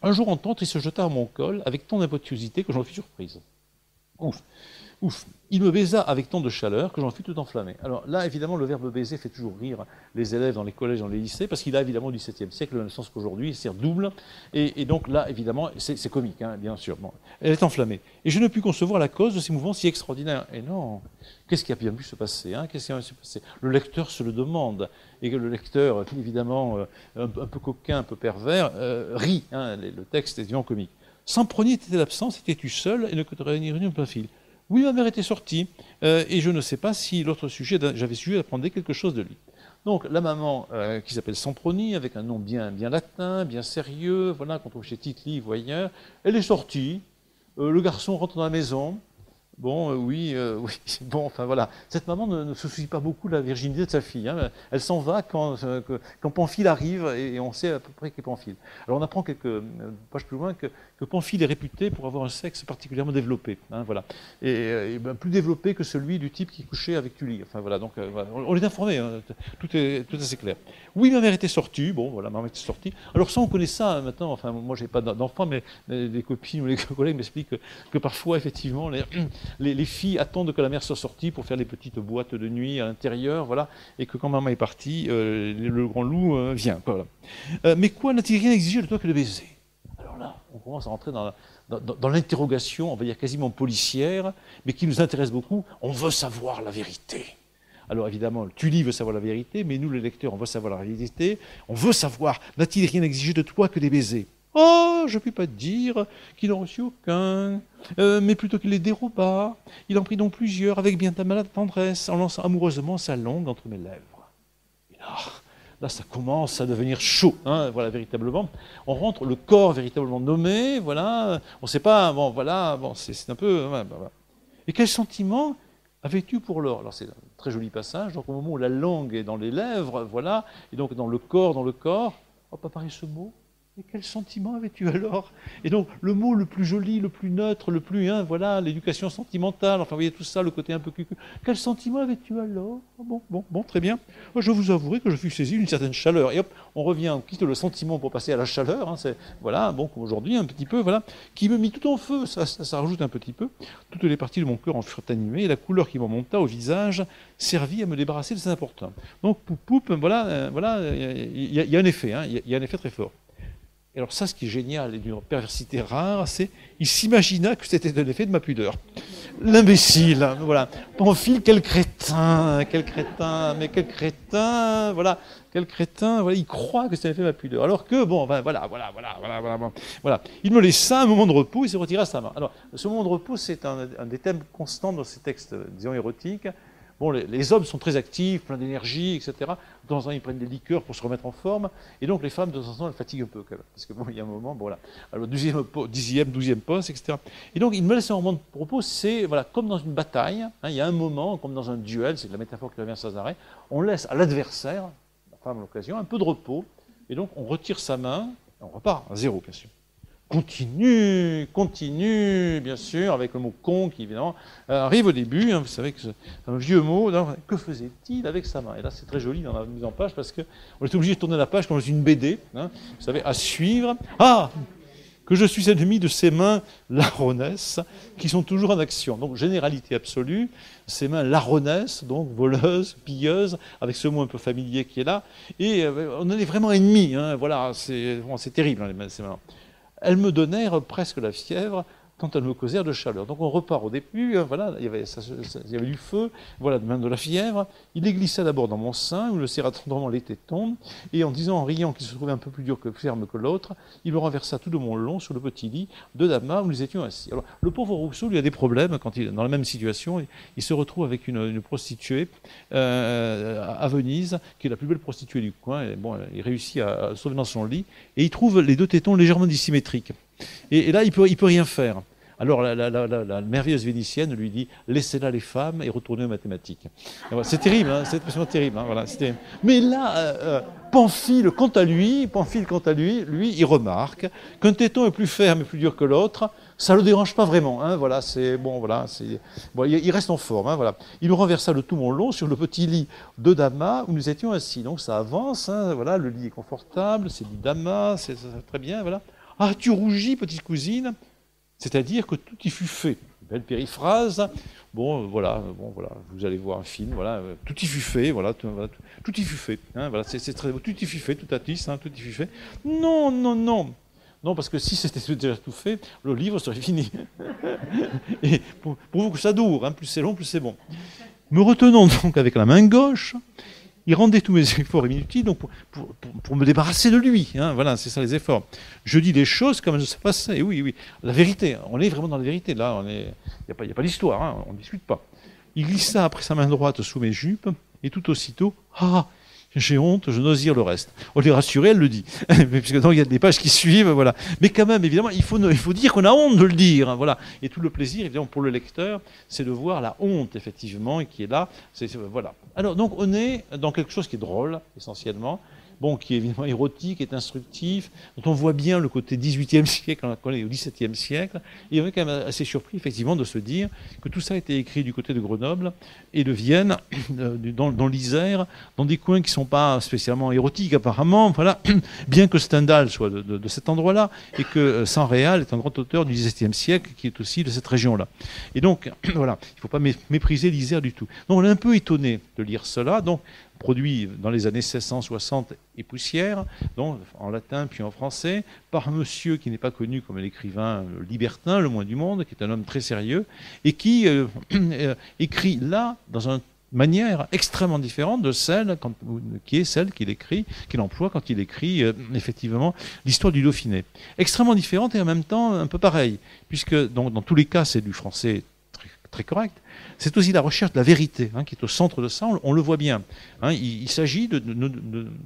Un jour en tente, il se jeta à mon col avec tant d'impétuosité que j'en fus surprise. Ouf. Il me baisa avec tant de chaleur que j'en fus tout enflammé. Alors là, évidemment, le verbe baiser fait toujours rire les élèves dans les collèges, dans les lycées, parce qu'il a évidemment du XVIIe siècle, dans le sens qu'aujourd'hui, il sert double. Et donc là, évidemment, c'est comique, hein, bien sûr. Bon, elle est enflammée. Et je ne pus concevoir la cause de ces mouvements si extraordinaires. Et non, qu'est-ce qui a bien pu se passer, hein? Qu'est-ce qui a bien pu se passer? Le lecteur se le demande. Et que le lecteur, évidemment, un peu coquin, un peu pervers, rit. Hein, le texte est évidemment comique. Sempronier était absent, c'était-tu seul et ne te réunir une Pamphile. Oui, ma mère était sortie, et je ne sais pas si l'autre sujet, j'avais su apprendre quelque chose de lui. Donc la maman, qui s'appelle Sempronie, avec un nom bien latin, bien sérieux, voilà, qu'on trouve chez Tite-Livre ou ailleurs, elle est sortie, le garçon rentre dans la maison, bon, oui, bon, enfin voilà. Cette maman ne se soucie pas beaucoup de la virginité de sa fille. Hein. Elle s'en va quand Pamphile arrive, et on sait à peu près qu'est Pamphile. Alors on apprend quelques pages plus loin que Pamphile est réputé pour avoir un sexe particulièrement développé. Hein, voilà. Et plus développé que celui du type qui couchait avec Tully. Enfin voilà, donc voilà. On est informé, hein. Tout est assez clair. Oui, ma mère était sortie, bon, voilà, ma mère était sortie. Alors ça, on connaît ça hein, maintenant, enfin moi j'ai pas d'enfants, mais des copines ou les collègues m'expliquent que parfois, effectivement, les filles attendent que la mère soit sortie pour faire les petites boîtes de nuit à l'intérieur, voilà, et que quand maman est partie, le grand loup vient. Voilà. Mais quoi n'a-t-il rien exigé de toi que de baiser? Alors là, on commence à rentrer dans l'interrogation, on va dire quasiment policière, mais qui nous intéresse beaucoup. On veut savoir la vérité. Alors évidemment, Tully veut savoir la vérité, mais nous, les lecteurs, on veut savoir la vérité. On veut savoir, n'a-t-il rien exigé de toi que des baisers? Oh, je ne puis pas te dire qu'il n'en reçut aucun, mais plutôt qu'il les déroba. Il en prit donc plusieurs, avec bien ta malade tendresse, en lançant amoureusement sa langue entre mes lèvres. Et là, ça commence à devenir chaud, hein, voilà, véritablement. On rentre, le corps véritablement nommé, voilà, on ne sait pas, bon, voilà, bon, c'est un peu... Ouais, bah. Et quel sentiment avais-tu pour l'or? Alors c'est un très joli passage, donc au moment où la langue est dans les lèvres, voilà, et donc dans le corps, hop, apparaît ce mot. Et quel sentiment avais-tu alors? Et donc, le mot le plus joli, le plus neutre, le plus, hein, voilà, l'éducation sentimentale, enfin, vous voyez tout ça, le côté un peu cucu. Quel sentiment avais-tu alors? Bon, très bien. Je vous avouerai que je fus saisi d'une certaine chaleur. Et hop, on revient, on quitte le sentiment pour passer à la chaleur, hein, voilà, bon, comme aujourd'hui, un petit peu, voilà, qui me mit tout en feu, ça rajoute un petit peu. Toutes les parties de mon cœur en furent animées, et la couleur qui m'en monta au visage servit à me débarrasser de ces importants. Donc, poup, voilà, il y a un effet, hein, il y a un effet très fort. Et alors ça, ce qui est génial et d'une perversité rare, c'est qu'il s'imagina que c'était un effet de ma pudeur. l'imbécile, voilà. Pamphile, quel crétin, mais quel crétin, voilà, quel crétin, voilà, il croit que ça avait fait ma pudeur. Alors que, bon, ben, voilà. Il me laissa un moment de repos, il se retira sa main. Alors, ce moment de repos, c'est un des thèmes constants dans ces textes, disons, érotiques. Bon, les hommes sont très actifs, pleins d'énergie, etc. De temps en temps, ils prennent des liqueurs pour se remettre en forme. Et donc, les femmes, de temps en temps, elles fatiguent un peu, quand même. Parce que, bon, il y a un moment, bon, voilà. Alors, 10e, 12e poste, etc. Et donc, il me laisse un moment de repos, c'est, voilà, comme dans une bataille, hein, il y a un moment, comme dans un duel, c'est la métaphore qui revient sans arrêt, on laisse à l'adversaire, la femme à l'occasion, un peu de repos. Et donc, on retire sa main, et on repart à zéro, bien sûr. Continue, bien sûr, avec le mot con qui, évidemment, arrive au début. Hein, vous savez que c'est un vieux mot. Alors, que faisait-il avec sa main? Et là, c'est très joli dans la mise en page parce qu'on est obligé de tourner la page comme dans une BD. Hein, vous savez, à suivre. Ah, que je suis ennemi de ces mains larronesses qui sont toujours en action. Donc, généralité absolue, ces mains larronesses, donc voleuses, pilleuses, avec ce mot un peu familier qui est là. Et on en est vraiment ennemis. Hein, voilà, c'est terrible, hein, ces mains. Elles me donnèrent presque la fièvre quand elles me causèrent de chaleur. Donc on repart au début, voilà, il y avait du feu, voilà, même de la fièvre. Il les glissa d'abord dans mon sein, il me serra tendrement les tétons, et en disant, en riant qu'il se trouvait un peu plus dur que ferme que l'autre, il me renversa tout de mon long sur le petit lit de damas où nous étions assis. Alors, le pauvre Rousseau, lui, a des problèmes quand il est dans la même situation. Il se retrouve avec une prostituée à Venise, qui est la plus belle prostituée du coin. Et, bon, il réussit à sauver dans son lit, et il trouve les deux tétons légèrement dissymétriques. Et là, il peut rien faire. Alors la merveilleuse Vénitienne lui dit « Laissez-là les femmes et retournez aux mathématiques ». Voilà, c'est terrible, hein, c'est expression terrible. Hein, voilà, mais là, Pamphile, quant à lui, lui, il remarque qu'un téton est plus ferme et plus dur que l'autre. Ça ne le dérange pas vraiment. Hein, voilà, il reste en forme. Hein, voilà. Il nous renversa le tout mon long sur le petit lit de damas où nous étions assis. Donc ça avance. Hein, voilà, le lit est confortable, c'est du damas, c'est très bien. Voilà. Ah, tu rougis, petite cousine. C'est-à-dire que tout y fut fait. Belle périphrase. Bon, voilà, vous allez voir un film, voilà, tout y fut fait, voilà, tout y fut fait. Hein, voilà, c'est très beau, tout y fut fait, tout à tisse, hein, tout y fut fait. Non, parce que si c'était déjà tout fait, le livre serait fini. Et pour vous que ça dure, hein, plus c'est long, plus c'est bon. Me retenons donc avec la main gauche. Il rendait tous mes efforts inutiles donc pour me débarrasser de lui. Hein, voilà, c'est ça les efforts. Je dis les choses comme elles se passaient. Oui, la vérité. On est vraiment dans la vérité. Là, il n'y a pas d'histoire. Hein, on ne discute pas. Il glissa après sa main droite sous mes jupes et tout aussitôt, j'ai honte, je n'ose dire le reste. On est rassuré, elle le dit. Puisque donc il y a des pages qui suivent, voilà. Mais quand même, évidemment, il faut dire qu'on a honte de le dire, hein, voilà. Et tout le plaisir, évidemment, pour le lecteur, c'est de voir la honte, effectivement, qui est là. Voilà. Alors, donc, on est dans quelque chose qui est drôle, essentiellement. Bon, qui est évidemment érotique, est instructif, dont on voit bien le côté 18e siècle, on est au 17e siècle, et on est quand même assez surpris, effectivement, de se dire que tout ça a été écrit du côté de Grenoble et de Vienne, dans l'Isère, dans des coins qui ne sont pas spécialement érotiques, apparemment, voilà, bien que Stendhal soit de cet endroit-là, et que Sanréal est un grand auteur du XVIIe siècle, qui est aussi de cette région-là. Et donc, voilà, il ne faut pas mépriser l'Isère du tout. Donc, on est un peu étonné de lire cela, donc, produit dans les années 1660 et poussière, donc en latin puis en français, par un monsieur qui n'est pas connu comme l'écrivain libertin, le moins du monde, qui est un homme très sérieux, et qui écrit là, dans une manière extrêmement différente de celle qu'il emploie quand il écrit effectivement l'histoire du Dauphiné. Extrêmement différente et en même temps un peu pareil, puisque dans tous les cas c'est du français très correct. C'est aussi la recherche de la vérité qui est au centre de ça, on le voit bien. Il s'agit,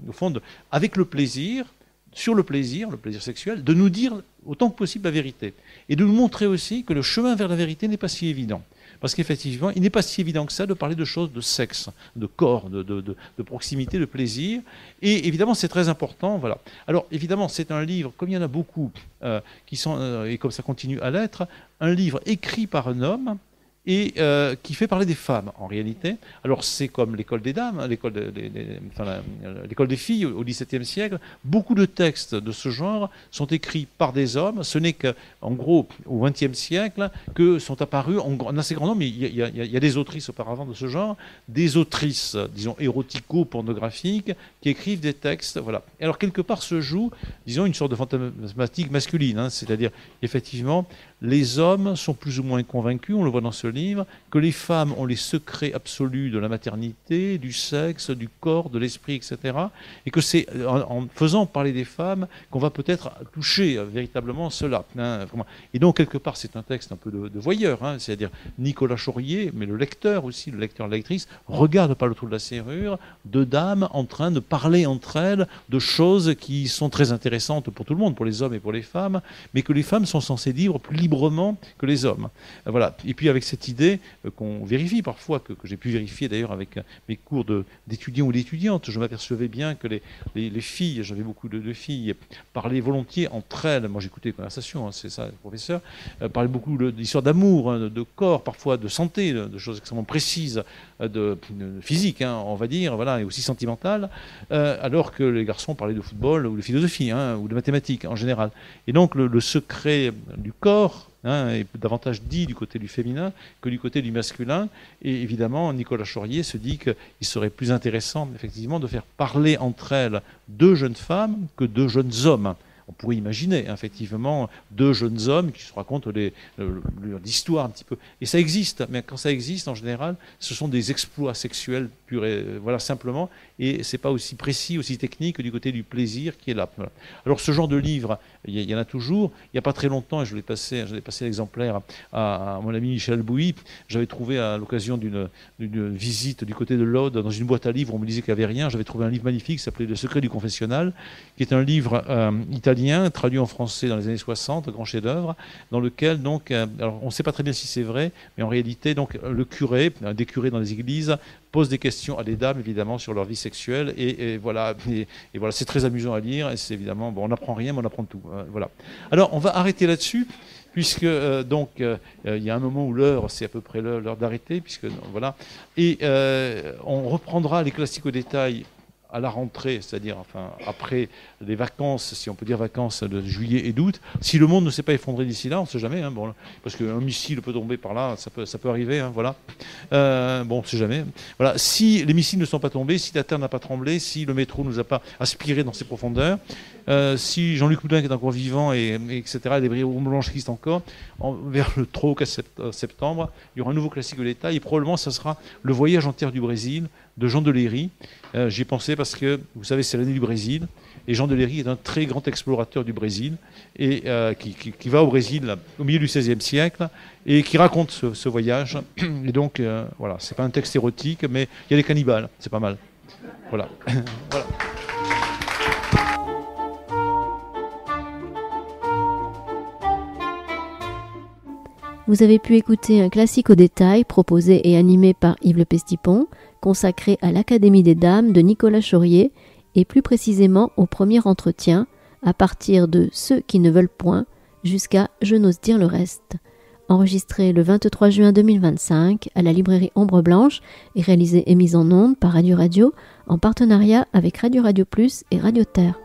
au fond, avec le plaisir, sur le plaisir sexuel, de nous dire autant que possible la vérité. Et de nous montrer aussi que le chemin vers la vérité n'est pas si évident. Parce qu'effectivement, il n'est pas si évident que ça de parler de choses de sexe, de corps, de proximité, de plaisir. Et évidemment, c'est très important. Voilà. Alors, évidemment, c'est un livre, comme il y en a beaucoup, qui sont, et comme ça continue à l'être, un livre écrit par un homme, et qui fait parler des femmes, en réalité. Alors, c'est comme l'école des dames, l'école des filles au XVIIe siècle. Beaucoup de textes de ce genre sont écrits par des hommes. Ce n'est qu'en gros, au XXe siècle, que sont apparus, en assez grand nombre, mais il y a des autrices auparavant de ce genre, des autrices, disons, érotico-pornographiques, qui écrivent des textes. Voilà. Alors, quelque part se joue, disons, une sorte de fantasmatique masculine, c'est-à-dire, effectivement, les hommes sont plus ou moins convaincus, on le voit dans ce livre, que les femmes ont les secrets absolus de la maternité, du sexe, du corps, de l'esprit, etc. Et que c'est en faisant parler des femmes qu'on va peut-être toucher véritablement cela. Et donc, quelque part, c'est un texte un peu de voyeur, c'est-à-dire Nicolas Chaurier, mais le lecteur aussi, le lecteur, la lectrice, regarde par le trou de la serrure deux dames en train de parler entre elles de choses qui sont très intéressantes pour tout le monde, pour les hommes et pour les femmes, mais que les femmes sont censées vivre plus librement que les hommes. Voilà. Et puis avec cette idée qu'on vérifie parfois, que j'ai pu vérifier d'ailleurs avec mes cours d'étudiants ou d'étudiantes, je m'apercevais bien que les filles, j'avais beaucoup de filles, parlaient volontiers entre elles, moi j'écoutais les conversations, c'est ça le professeur, parlaient beaucoup d'histoires d'amour, de corps, parfois de santé, de choses extrêmement précises, de physique, on va dire, voilà, et aussi sentimentales, alors que les garçons parlaient de football ou de philosophie, ou de mathématiques en général. Et donc le secret du corps est davantage dit du côté du féminin que du côté du masculin. Et évidemment, Nicolas Chaurier se dit qu'il serait plus intéressant, effectivement, de faire parler entre elles deux jeunes femmes que deux jeunes hommes. On pourrait imaginer, effectivement, deux jeunes hommes qui se racontent leur histoire un petit peu. Et ça existe, mais quand ça existe, en général, ce sont des exploits sexuels purs et voilà, simplement, et c'est pas aussi précis, aussi technique que du côté du plaisir qui est là. Voilà. Alors ce genre de livre, il y en a toujours. Il n'y a pas très longtemps, et j'avais passé l'exemplaire à mon ami Michel Bouy, j'avais trouvé à l'occasion d'une visite du côté de l'Aude, dans une boîte à livres, on me disait qu'il n'y avait rien, j'avais trouvé un livre magnifique qui s'appelait Le secret du confessionnal, qui est un livre italien, traduit en français dans les années 60, grand chef-d'œuvre, dans lequel, donc, alors on ne sait pas très bien si c'est vrai, mais en réalité, donc, le curé, des curés dans les églises, pose des questions à des dames, évidemment, sur leur vie sexuelle, et voilà, voilà, c'est très amusant à lire, et c'est évidemment, bon, on n'apprend rien, mais on apprend tout. Voilà. Alors, on va arrêter là-dessus, puisque donc il y a un moment où l'heure, c'est à peu près l'heure d'arrêter, puisque voilà, et on reprendra les classiques au détail à la rentrée, c'est-à-dire enfin après les vacances, si on peut dire vacances de juillet et d'août, si le monde ne s'est pas effondré d'ici là, on ne sait jamais, bon, parce qu'un missile peut tomber par là, ça peut arriver, voilà. Bon, on ne sait jamais. Voilà, si les missiles ne sont pas tombés, si la Terre n'a pas tremblé, si le métro ne nous a pas aspiré dans ses profondeurs, si Jean-Luc Moulin est encore vivant, etc., les brilles blanches existent encore, vers le 3 ou 4 septembre, il y aura un nouveau classique de l'État, et probablement ça sera Le voyage en terre du Brésil de Jean Deléry. J'y ai pensé parce que, vous savez, c'est l'année du Brésil, et Jean Deléry est un très grand explorateur du Brésil, et qui va au Brésil au milieu du XVIe siècle, et qui raconte ce voyage. Et donc, voilà, c'est pas un texte érotique, mais il y a des cannibales, c'est pas mal. Voilà. Voilà. Vous avez pu écouter un classique au détail proposé et animé par Yves Le Pestipon, consacré à l'Académie des Dames de Nicolas Chaurier et plus précisément au premier entretien, à partir de Ceux qui ne veulent point jusqu'à Je n'ose dire le reste. Enregistré le 23 juin 2025 à la librairie Ombre Blanche et réalisé et mise en onde par Radio en partenariat avec Radio Plus et Radio Terre.